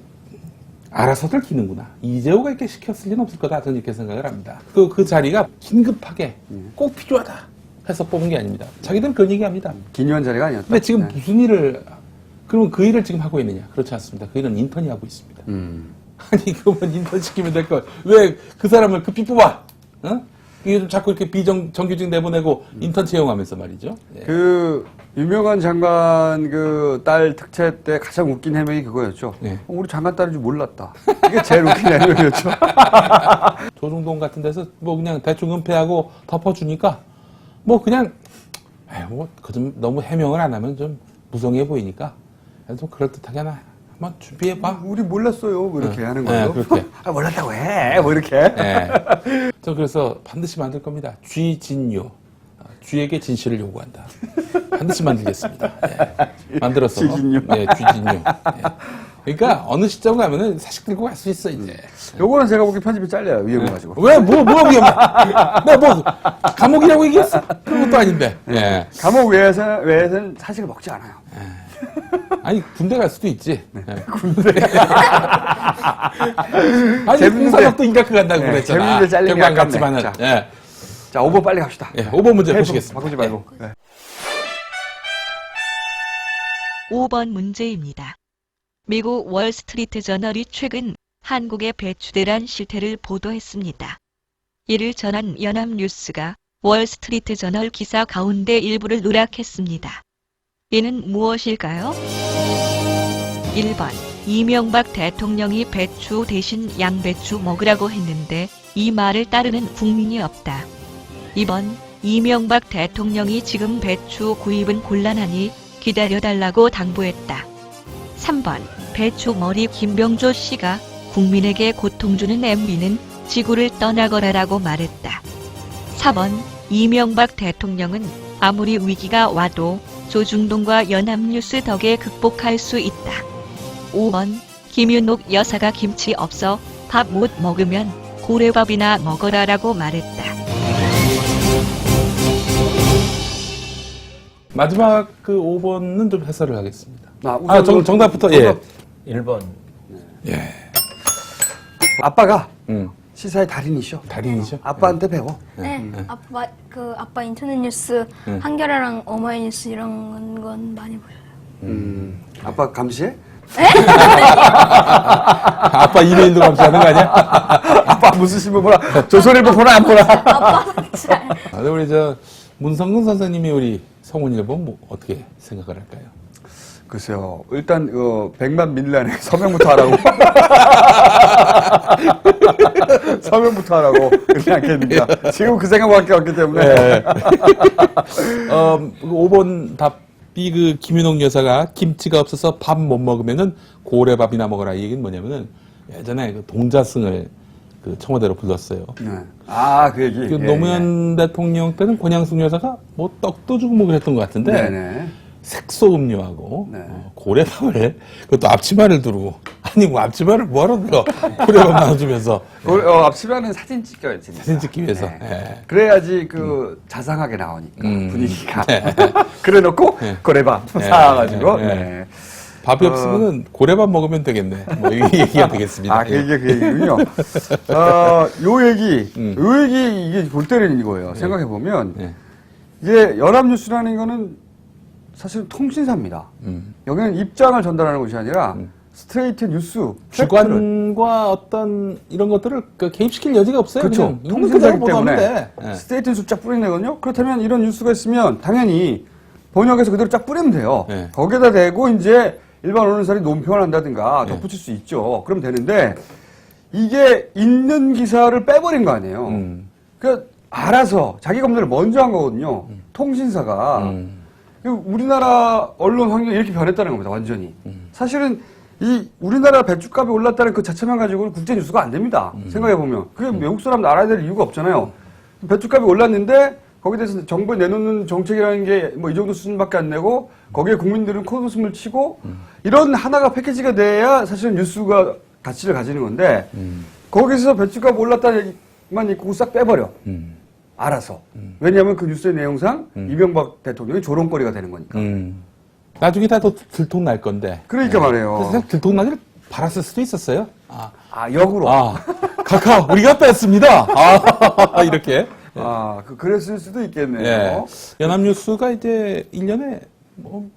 Speaker 3: 알아서들 기는구나. 이재호가 이렇게 시켰을 리는 없을 거다. 저는 이렇게 생각을 합니다. 그 자리가 긴급하게 꼭 필요하다 해서 뽑은 게 아닙니다. 자기들은 그런 얘기 합니다.
Speaker 2: 기묘한 자리가 아니었다.
Speaker 3: 근데 지금
Speaker 2: 네.
Speaker 3: 무슨 일을, 그러면 그 일을 지금 하고 있느냐? 그렇지 않습니다. 그 일은 인턴이 하고 있습니다. 아니, 그러면 인턴 시키면 될 걸. 왜 그 사람을 급히 뽑아? 어? 이게 좀 자꾸 이렇게 정규직 내보내고 인턴 채용하면서 말이죠. 예.
Speaker 2: 그 유명한 장관 그 딸 특채 때 가장 웃긴 해명이 그거였죠.
Speaker 3: 네.
Speaker 2: 우리 장관 딸인 줄 몰랐다. 이게 제일 웃긴 해명이었죠.
Speaker 3: 조중동 같은 데서 뭐 그냥 대충 은폐하고 덮어주니까 뭐 그냥 그 좀 너무 해명을 안 하면 좀 무성해 보이니까 좀 그럴듯하게 하나 한번 준비해봐.
Speaker 2: 우리 몰랐어요. 뭐 이렇게 하는
Speaker 3: 네,
Speaker 2: 거예요.
Speaker 3: 그렇게.
Speaker 2: 아, 몰랐다고 해. 뭐 이렇게.
Speaker 3: 예. 저 그래서 반드시 만들 겁니다. 쥐진요. 쥐에게 진실을 요구한다. 반드시 만들겠습니다. 예. 만들어서.
Speaker 2: 쥐진요.
Speaker 3: 예, 쥐진요. 예. 그러니까 어느 시점 가면은 사식 들고 갈 수 있어 이제.
Speaker 2: 요거는 제가 보기 편집이 잘려요. 위험해가지고.
Speaker 3: 왜 뭐 위험해? 내가 뭐 감옥이라고 얘기했어? 그런 것도 아닌데. 예.
Speaker 2: 감옥 외에서는 사식을 먹지 않아요.
Speaker 3: 아니 군대 갈 수도 있지. 예. 군대. 아니
Speaker 2: 재밌는데.
Speaker 3: 공사력도 인가크 간다고
Speaker 2: 네,
Speaker 3: 그랬잖아.
Speaker 2: 재밌는데 잘리는 게
Speaker 3: 경관
Speaker 2: 아깝네.
Speaker 3: 같지만은.
Speaker 2: 자.
Speaker 3: 예.
Speaker 2: 자, 5번 빨리 갑시다.
Speaker 3: 예. 5번 문제
Speaker 2: 테이프
Speaker 3: 보시겠습니다.
Speaker 2: 바꾸지 말고. 네.
Speaker 6: 5번 문제입니다. 미국 월스트리트 저널이 최근 한국의 배추대란 실태를 보도했습니다. 이를 전한 연합뉴스가 월스트리트 저널 기사 가운데 일부를 누락했습니다. 이는 무엇일까요? 1번 이명박 대통령이 배추 대신 양배추 먹으라고 했는데 이 말을 따르는 국민이 없다. 2번 이명박 대통령이 지금 배추 구입은 곤란하니 기다려달라고 당부했다. 3번 배추머리 김병조 씨가 국민에게 고통 주는 MB는 지구를 떠나거라라고 말했다. 4번 이명박 대통령은 아무리 위기가 와도 조중동과 연합뉴스 덕에 극복할 수 있다. 5번 김윤옥 여사가 김치 없어 밥 못 먹으면 고래밥이나 먹어라라고 말했다.
Speaker 3: 마지막 그 5번은 좀 해설을 하겠습니다.
Speaker 2: 우선
Speaker 3: 정답부터 예.
Speaker 7: 1번.
Speaker 3: 예.
Speaker 2: 아빠가 시사의 달인이셔.
Speaker 3: 달인이죠.
Speaker 2: 아빠한테 배워.
Speaker 5: 네, 아빠 인터넷 뉴스 한겨레랑 어마이뉴스 이런 건 많이 보여요.
Speaker 2: 아빠 감시해?
Speaker 3: 아빠 이메일도 감시하는 거 아니야?
Speaker 2: 아빠 무슨 신문 보나? 조선일보 보나 안 보나?
Speaker 5: 아빠는 잘.
Speaker 3: 근데 우리 저 문성근 선생님이 우리 성훈이를 보면 뭐 어떻게 생각을 할까요?
Speaker 2: 글쎄요. 일단 100만 밀란에 서명부터 하라고. 서명부터 하라고 그러지 않겠습니까? 지금 그 생각밖에 없기 때문에.
Speaker 3: 네. 5번 답이 그 김윤옥 여사가 김치가 없어서 밥 못 먹으면은 고래밥이나 먹어라. 이 얘기는 뭐냐면은 예전에 그 동자승을 그 청와대로 불렀어요.
Speaker 2: 네. 아, 그 얘기.
Speaker 3: 그
Speaker 2: 예,
Speaker 3: 노무현 대통령 때는 권양숙 여사가 뭐 떡도 주고 뭐 그랬던 것 같은데
Speaker 2: 네네.
Speaker 3: 색소 음료하고
Speaker 2: 네.
Speaker 3: 고래밥을 그것도 앞치마를 두르고 아니 뭐 앞치마를 뭐하러 들어 고래밥 나눠주면서
Speaker 2: 앞치마는 사진 찍어야지.
Speaker 3: 사진 찍기 위해서.
Speaker 2: 네.
Speaker 3: 예.
Speaker 2: 그래야지 자상하게 나오니까 분위기가.
Speaker 3: 네.
Speaker 2: 그래놓고
Speaker 3: 네.
Speaker 2: 고래밥
Speaker 3: 네.
Speaker 2: 사와가지고.
Speaker 3: 네.
Speaker 2: 네.
Speaker 3: 밥이 없으면은 고래밥 먹으면 되겠네. 뭐 이 얘기가 되겠습니다.
Speaker 2: 아, 그 얘기군요. 요 얘기 이게 볼 때는 이거예요. 생각해보면,
Speaker 3: 네.
Speaker 2: 이게 연합뉴스라는 거는 사실 통신사입니다. 여기는 입장을 전달하는 것이 아니라 스트레이트 뉴스. 팩트를.
Speaker 3: 주관과 어떤 이런 것들을 개입시킬 여지가 없어요.
Speaker 2: 그렇죠.
Speaker 3: 그냥 있는
Speaker 2: 통신사기
Speaker 3: 그대로 보도하면
Speaker 2: 때문에
Speaker 3: 돼. 예.
Speaker 2: 스트레이트 숫자 뿌리내거든요. 그렇다면 이런 뉴스가 있으면 당연히 번역해서 그대로 쫙 뿌리면 돼요.
Speaker 3: 네.
Speaker 2: 거기에다 대고 이제 일반 언론사들이 논평을 한다든가 덧붙일 수 있죠. 그럼 되는데 이게 있는 기사를 빼버린 거 아니에요. 그러니까 알아서 자기 검열을 먼저 한 거거든요. 통신사가. 우리나라 언론 환경이 이렇게 변했다는 겁니다. 완전히. 사실은 이 우리나라 배추값이 올랐다는 그 자체만 가지고는 국제 뉴스가 안 됩니다. 생각해 보면 그게 외국 사람들 알아야 될 이유가 없잖아요. 배추값이 올랐는데 거기에 대해서 정부에 내놓는 정책이라는 게 뭐 이 정도 수준밖에 안 내고 거기에 국민들은 코웃음을 치고 이런 하나가 패키지가 돼야 사실은 뉴스가 가치를 가지는 건데 거기서 배추값 올랐다는 얘기만 있고 싹 빼버려. 알아서. 왜냐하면 그 뉴스의 내용상 이명박 대통령이 조롱거리가 되는 거니까.
Speaker 3: 나중에 다 또 들통날 건데.
Speaker 2: 그러니까 말이에요.
Speaker 3: 그래서 사실 들통나기를 바랐을 수도 있었어요.
Speaker 2: 역으로.
Speaker 3: 카카, 우리가 뺐습니다. 이렇게.
Speaker 2: 그랬을 수도 있겠네요.
Speaker 3: 예. 연합뉴스가 이제 1년에 뭐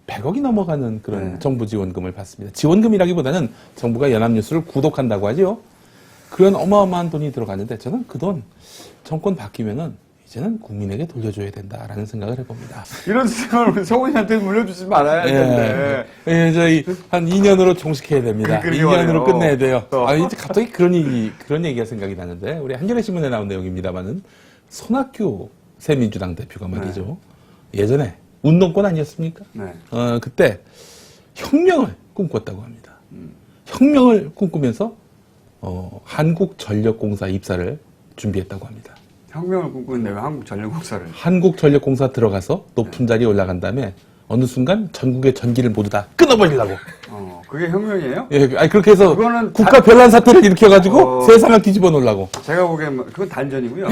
Speaker 3: 100억이 넘어가는 그런 정부 지원금을 받습니다. 지원금이라기보다는 정부가 연합뉴스를 구독한다고 하죠. 그런 어마어마한 돈이 들어가는데 저는 그 돈 정권 바뀌면은 이제는 국민에게 돌려줘야 된다라는 생각을 해봅니다.
Speaker 2: 이런 생각을 성훈이한테 물려주지 말아야 되는데.
Speaker 3: 예, 저희 한 2년으로 종식해야 됩니다.
Speaker 2: 그러게
Speaker 3: 2년으로
Speaker 2: 말이에요.
Speaker 3: 끝내야 돼요. 이제 갑자기 그런 얘기가 생각이 나는데 우리 한겨레 신문에 나온 내용입니다만은 손학규 새민주당 대표가 말이죠. 예전에 운동권 아니었습니까?
Speaker 2: 네.
Speaker 3: 그때 혁명을 꿈꿨다고 합니다. 혁명을 꿈꾸면서 한국전력공사 입사를 준비했다고 합니다.
Speaker 2: 혁명을 꿈꾸는데 왜 한국전력공사를?
Speaker 3: 한국전력공사 들어가서 높은 자리에 올라간 다음에 어느 순간 전국의 전기를 모두 다 끊어버리려고.
Speaker 2: 그게 혁명이에요?
Speaker 3: 예, 그렇게 해서
Speaker 2: 그거는
Speaker 3: 국가 변란 사태를 일으켜가지고 세상을 뒤집어 놓으려고.
Speaker 2: 제가 보기엔 그건 단전이고요.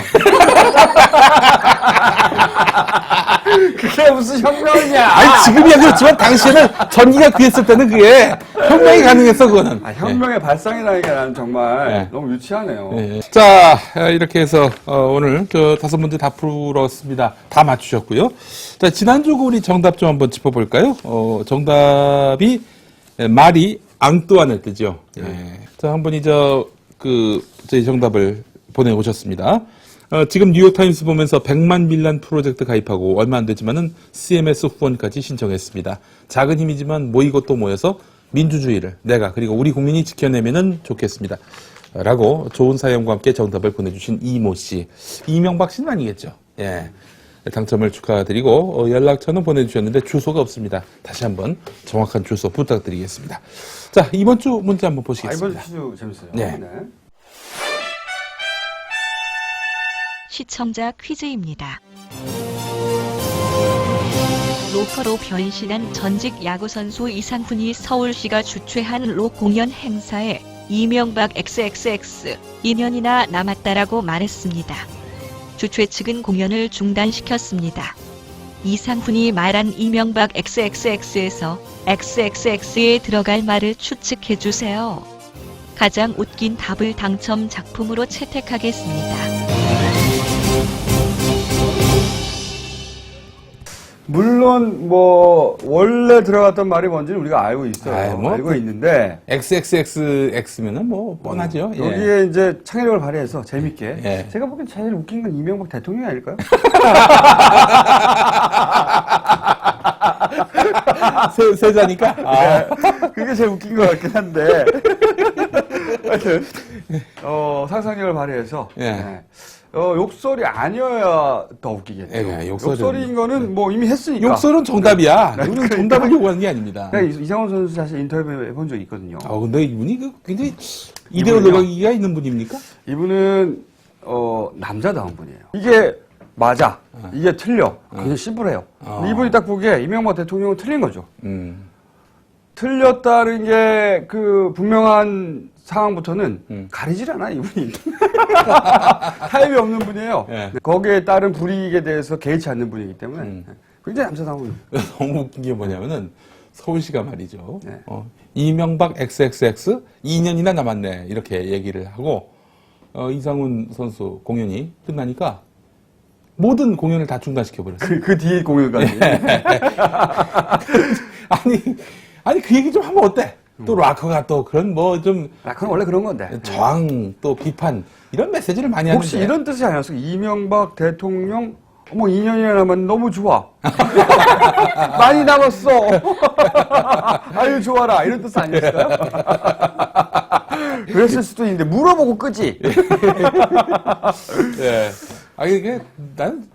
Speaker 2: 그게 무슨 혁명이냐?
Speaker 3: 아니, 지금이야 그렇지만 당시에는 전기가 귀했을 때는 그게 혁명이 가능했어, 그거는.
Speaker 2: 혁명의 발상이라는 게 나는 정말
Speaker 3: 네.
Speaker 2: 너무 유치하네요.
Speaker 3: 예. 자, 이렇게 해서 오늘 그 5문제 다 풀었습니다. 다 맞추셨고요. 자, 지난주 우리 정답 좀 한번 짚어볼까요? 정답이 마리 앙뚜아네트죠. 예. 자, 한 분이 저희 정답을 보내오셨습니다. 지금 뉴욕타임스 보면서 100만 빌란 프로젝트 가입하고 얼마 안 되지만은 CMS 후원까지 신청했습니다. 작은 힘이지만 모이고 또 모여서 민주주의를 내가 그리고 우리 국민이 지켜내면은 좋겠습니다. 라고 좋은 사연과 함께 정답을 보내주신 이모 씨. 이명박 씨는 아니겠죠? 예. 당첨을 축하드리고 연락처는 보내주셨는데 주소가 없습니다. 다시 한번 정확한 주소 부탁드리겠습니다. 자, 이번 주 문제 한번 보시겠습니다.
Speaker 2: 이번 주 재밌어요.
Speaker 3: 네.
Speaker 6: 시청자 퀴즈입니다. 로커로 변신한 전직 야구선수 이상훈이 서울시가 주최한 록 공연 행사에 이명박 XXX 2년이나 남았다라고 말했습니다. 주최 측은 공연을 중단시켰습니다. 이상훈이 말한 이명박 XXX에서 XXX에 들어갈 말을 추측해주세요. 가장 웃긴 답을 당첨 작품으로 채택하겠습니다.
Speaker 2: 물론 원래 들어갔던 말이 뭔지는 우리가 알고 있어요. 알고 있는데
Speaker 3: XXX면은 뻔하죠. 예.
Speaker 2: 여기에 이제 창의력을 발휘해서 재밌게.
Speaker 3: 예.
Speaker 2: 제가 보기엔 제일 웃긴 건 이명박 대통령이 아닐까요?
Speaker 3: 세자니까.
Speaker 2: 그게 제일 웃긴 것 같긴 한데. 하여튼 상상력을 발휘해서.
Speaker 3: 예.
Speaker 2: 욕설이 아니어야 더 웃기겠죠.
Speaker 3: 예,
Speaker 2: 욕설인 거는 이미 했으니까.
Speaker 3: 욕설은 정답이야.
Speaker 2: 네.
Speaker 3: 우리는 정답을 요구하는 게 아닙니다.
Speaker 2: 이상원 선수 사실 인터뷰 해본 적이 있거든요.
Speaker 3: 근데 이분이 굉장히 이데올로기가 있는 분입니까?
Speaker 2: 이분은 남자다운 분이에요. 이게 맞아. 이게 틀려. 굉장히 심플해요. 근데 이분이 딱 보기에 이명박 대통령은 틀린 거죠. 틀렸다는 게 그 분명한 상황부터는 가리질 않아, 이분이. 타협이 없는 분이에요.
Speaker 3: 네.
Speaker 2: 거기에 따른 불이익에 대해서 개의치 않는 분이기 때문에 굉장히 남자다운 분.
Speaker 3: 너무 웃긴 게 뭐냐면은 서울시가 말이죠.
Speaker 2: 네.
Speaker 3: 이명박 XXX 2년이나 남았네. 이렇게 얘기를 하고 이상훈 선수 공연이 끝나니까 모든 공연을 다 중단시켜버렸어요.
Speaker 2: 그 뒤에 공연까지.
Speaker 3: 아니 그 얘기 좀 하면 어때? 또 락커가 또 그런 좀
Speaker 2: 그건 원래 그런 건데.
Speaker 3: 저항 또 비판 이런 메시지를 많이 하는데
Speaker 2: 혹시 이런 뜻이 아니었어요? 이명박 대통령 어머 2년이나 남았는데 너무 좋아. 많이 남았어. 아유 좋아라 이런 뜻 아니었어요? 그랬을 수도 있는데 물어보고 끄지.
Speaker 3: 예. 아, 이게, 난,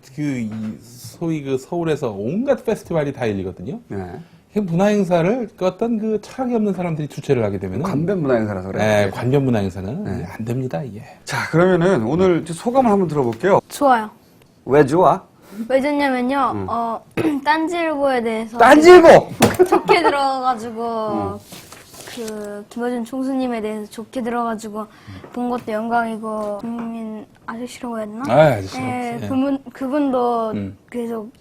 Speaker 3: 소위 서울에서 온갖 페스티벌이 다 열리거든요.
Speaker 2: 네.
Speaker 3: 문화행사를 어떤 철학이 없는 사람들이 주최를 하게 되면은.
Speaker 2: 관변 문화행사라서 그래요.
Speaker 3: 네, 관변 문화행사는 안 됩니다, 이게.
Speaker 2: 자 그러면은 오늘 소감을 한번 들어볼게요.
Speaker 5: 좋아요.
Speaker 2: 왜 좋아?
Speaker 5: 왜 좋냐면요, 딴지일보에 대해서
Speaker 2: 딴지일보.
Speaker 5: 좋게 들어가지고, 김어준 총수님에 대해서 좋게 들어가지고, 본 것도 영광이고, 국민 아저씨라고 했나?
Speaker 3: 아저씨.
Speaker 5: 네, 그분도 계속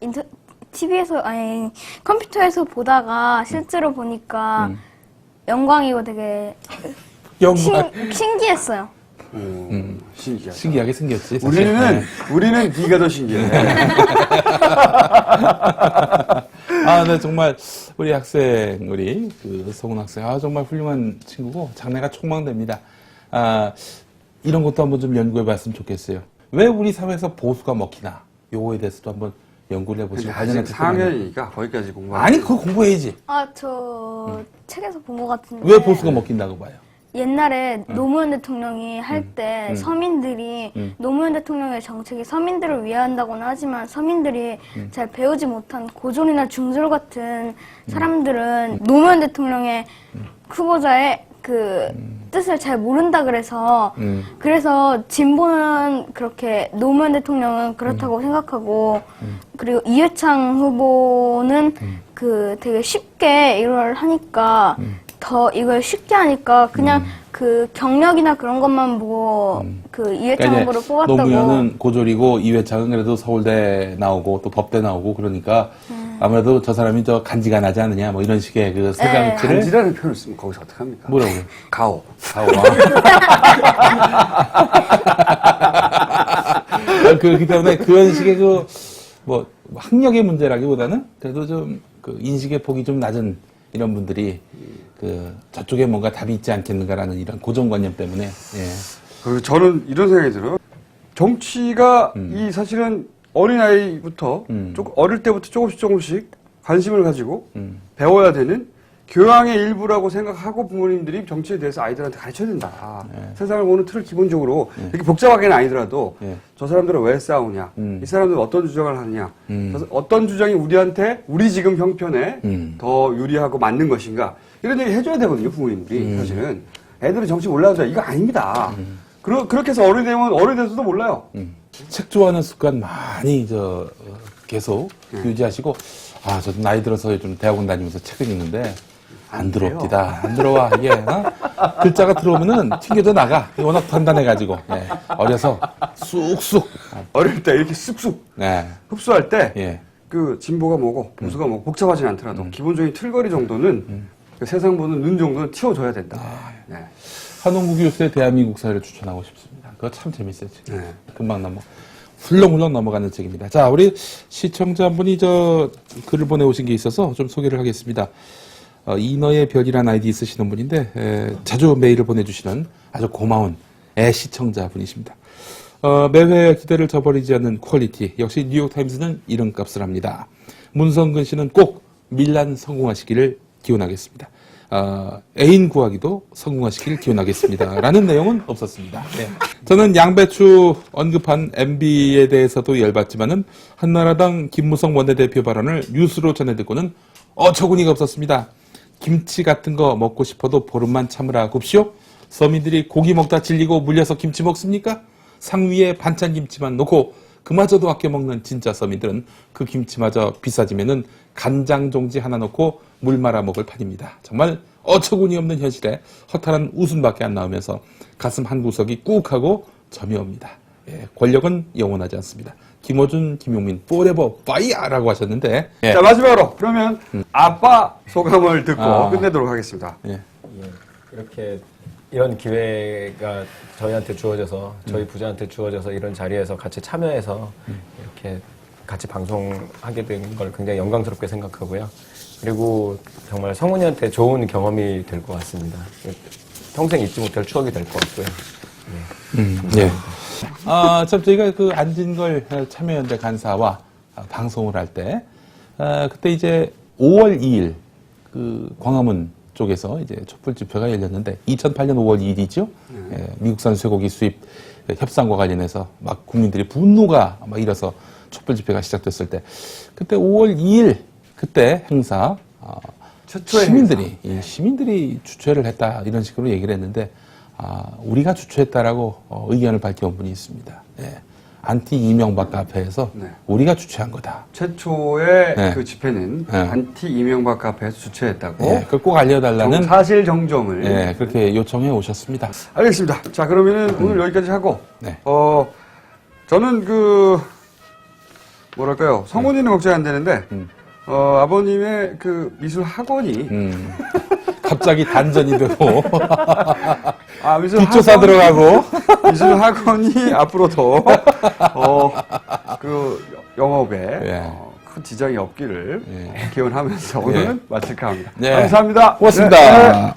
Speaker 5: TV에서, 아니, 컴퓨터에서 보다가 실제로 보니까 영광이고 되게
Speaker 3: 영광.
Speaker 5: 신기했어요.
Speaker 2: 신기하다.
Speaker 3: 신기하게 생겼지. 사실.
Speaker 2: 우리는 네가 더 신기해.
Speaker 3: 아, 네, 정말, 우리 학생, 송은 학생, 정말 훌륭한 친구고, 장래가 촉망됩니다. 이런 것도 한번 좀 연구해 봤으면 좋겠어요. 왜 우리 사회에서 보수가 먹히나? 요거에 대해서도 한번 연구를 해보시고,
Speaker 2: 아직 4학년이니까 거기까지 공부.
Speaker 3: 아니, 그거 공부해야지.
Speaker 5: 저 책에서 본 것 같은데.
Speaker 3: 왜 보수가 먹힌다고 봐요?
Speaker 5: 옛날에 노무현 대통령이 할 때 서민들이 노무현 대통령의 정책이 서민들을 위한다고는 하지만 서민들이 잘 배우지 못한 고졸이나 중졸 같은 사람들은 노무현 대통령의 후보자의 뜻을 잘 모른다 그래서 진보는 그렇게 노무현 대통령은 그렇다고 생각하고 그리고 이회창 후보는 되게 쉽게 이걸 하니까 더 이걸 쉽게 하니까 그냥 경력이나 그런 것만 보고 이회창 후보를 뽑았다고.
Speaker 3: 노무현은 고졸이고 이회창은 그래도 서울대 나오고 또 법대 나오고 그러니까 아무래도 저 사람이 간지가 나지 않느냐 뭐 이런 식의 세간치를.
Speaker 2: 간지라는 표현을 쓰면 거기서 어떡합니까?
Speaker 3: 뭐라고요?
Speaker 2: 가오.
Speaker 3: 그렇기 때문에 그런 식의 학력의 문제라기보다는 그래도 좀 인식의 폭이 좀 낮은 이런 분들이 저쪽에 뭔가 답이 있지 않겠는가라는 이런 고정관념 때문에. 예.
Speaker 2: 저는 이런 생각이 들어요. 정치가 사실은 어린아이부터 어릴 때부터 조금씩 관심을 가지고 배워야 되는 교양의 일부라고 생각하고 부모님들이 정치에 대해서 아이들한테 가르쳐야 된다. 세상을 보는 틀을 기본적으로 이렇게 복잡하게는 아니더라도 저 사람들은 왜 싸우냐, 이 사람들은 어떤 주장을 하느냐, 어떤 주장이 우리 지금 형편에 더 유리하고 맞는 것인가 이런 얘기 해줘야 되거든요, 부모님들이. 사실은 애들은 정치 몰라도 이거 아닙니다. 그렇게 해서 어른이 되면 어른이 돼서도 몰라요.
Speaker 3: 책 좋아하는 습관 많이 계속 유지하시고, 저도 나이 들어서 좀 대학원 다니면서 책을 읽는데 안 들어옵니다. 안 들어와. 이게 글자가 들어오면은 튕겨져 나가. 워낙 단단해가지고. 어려서 쑥쑥.
Speaker 2: 어릴 때 이렇게 쑥쑥 흡수할 때 진보가 뭐고 보수가 뭐고 복잡하진 않더라도 기본적인 틀거리 정도는 세상 보는 눈 정도는 틔워줘야 된다.
Speaker 3: 한홍구 교수의 대한민국사를 추천하고 싶습니다. 그거 참 재밌어요. 지금. 금방 훌렁훌렁 넘어가는 책입니다. 자, 우리 시청자 한 분이 글을 보내오신 게 있어서 좀 소개를 하겠습니다. 이너의 별이라는 아이디 쓰시는 분인데 자주 메일을 보내주시는 아주 고마운 시청자 분이십니다. 매회 기대를 저버리지 않는 퀄리티. 역시 뉴욕타임스는 이런 값을 합니다. 문성근 씨는 꼭 밀란 성공하시기를 기원하겠습니다. 애인 구하기도 성공하시길 기원하겠습니다. 라는 내용은 없었습니다. 저는 양배추 언급한 MB에 대해서도 열받지만은 한나라당 김무성 원내대표 발언을 뉴스로 전해 듣고는 어처구니가 없었습니다. 김치 같은 거 먹고 싶어도 보름만 참으라 굽시오. 서민들이 고기 먹다 질리고 물려서 김치 먹습니까? 상위에 반찬 김치만 놓고 그마저도 아껴 먹는 진짜 서민들은 그 김치마저 비싸지면은 간장 종지 하나 넣고 물 말아 먹을 판입니다. 정말 어처구니 없는 현실에 허탈한 웃음밖에 안 나오면서 가슴 한 구석이 꾹하고 점이 옵니다. 권력은 영원하지 않습니다. 김어준, 김용민, 포레버 파이야라고 하셨는데.
Speaker 2: 자, 마지막으로 그러면 아빠 소감을 듣고 끝내도록 하겠습니다.
Speaker 7: 이렇게 이런 기회가 저희한테 주어져서 저희 부자한테 주어져서 이런 자리에서 같이 참여해서 이렇게 같이 방송하게 된 걸 굉장히 영광스럽게 생각하고요. 그리고 정말 성훈이한테 좋은 경험이 될 것 같습니다. 평생 잊지 못할 추억이 될 것 같고요.
Speaker 3: 참 저희가 그 안진걸 참여연대 간사와 방송을 할 때, 그때 이제 5월 2일 그 광화문 쪽에서 이제 촛불 집회가 열렸는데 2008년 5월 2일이죠. 미국산 쇠고기 수입 협상과 관련해서 막 국민들이 분노가 막 일어서 촛불 집회가 시작됐을 때, 그때 5월 2일 그때 행사
Speaker 2: 최초의
Speaker 3: 시민들이 주최를 했다 이런 식으로 얘기를 했는데 우리가 주최했다라고 의견을 밝혀온 분이 있습니다. 예. 안티 이명박 카페에서
Speaker 2: 네.
Speaker 3: 우리가 주최한 거다.
Speaker 2: 최초의
Speaker 3: 네.
Speaker 2: 그 집회는
Speaker 3: 네.
Speaker 2: 안티 이명박 카페에서 주최했다고
Speaker 3: 예, 그걸 꼭 알려달라는
Speaker 2: 사실 정정을
Speaker 3: 예, 그렇게 요청해 오셨습니다.
Speaker 2: 알겠습니다. 자, 그러면은 오늘 여기까지 하고,
Speaker 3: 네.
Speaker 2: 저는 뭐랄까요, 성훈이는 걱정이 안 되는데, 아버님의 그 미술 학원이,
Speaker 3: 갑자기 단전이 되고
Speaker 2: 미술
Speaker 3: 뒷조사
Speaker 2: 학원이-
Speaker 3: 들어가고
Speaker 2: 미술 학원이 앞으로 더, 그 영업에
Speaker 3: 예.
Speaker 2: 큰 지장이 없기를
Speaker 3: 예.
Speaker 2: 기원하면서 오늘은 마칠까 합니다.
Speaker 3: 네.
Speaker 2: 감사합니다.
Speaker 3: 고맙습니다.
Speaker 2: 네.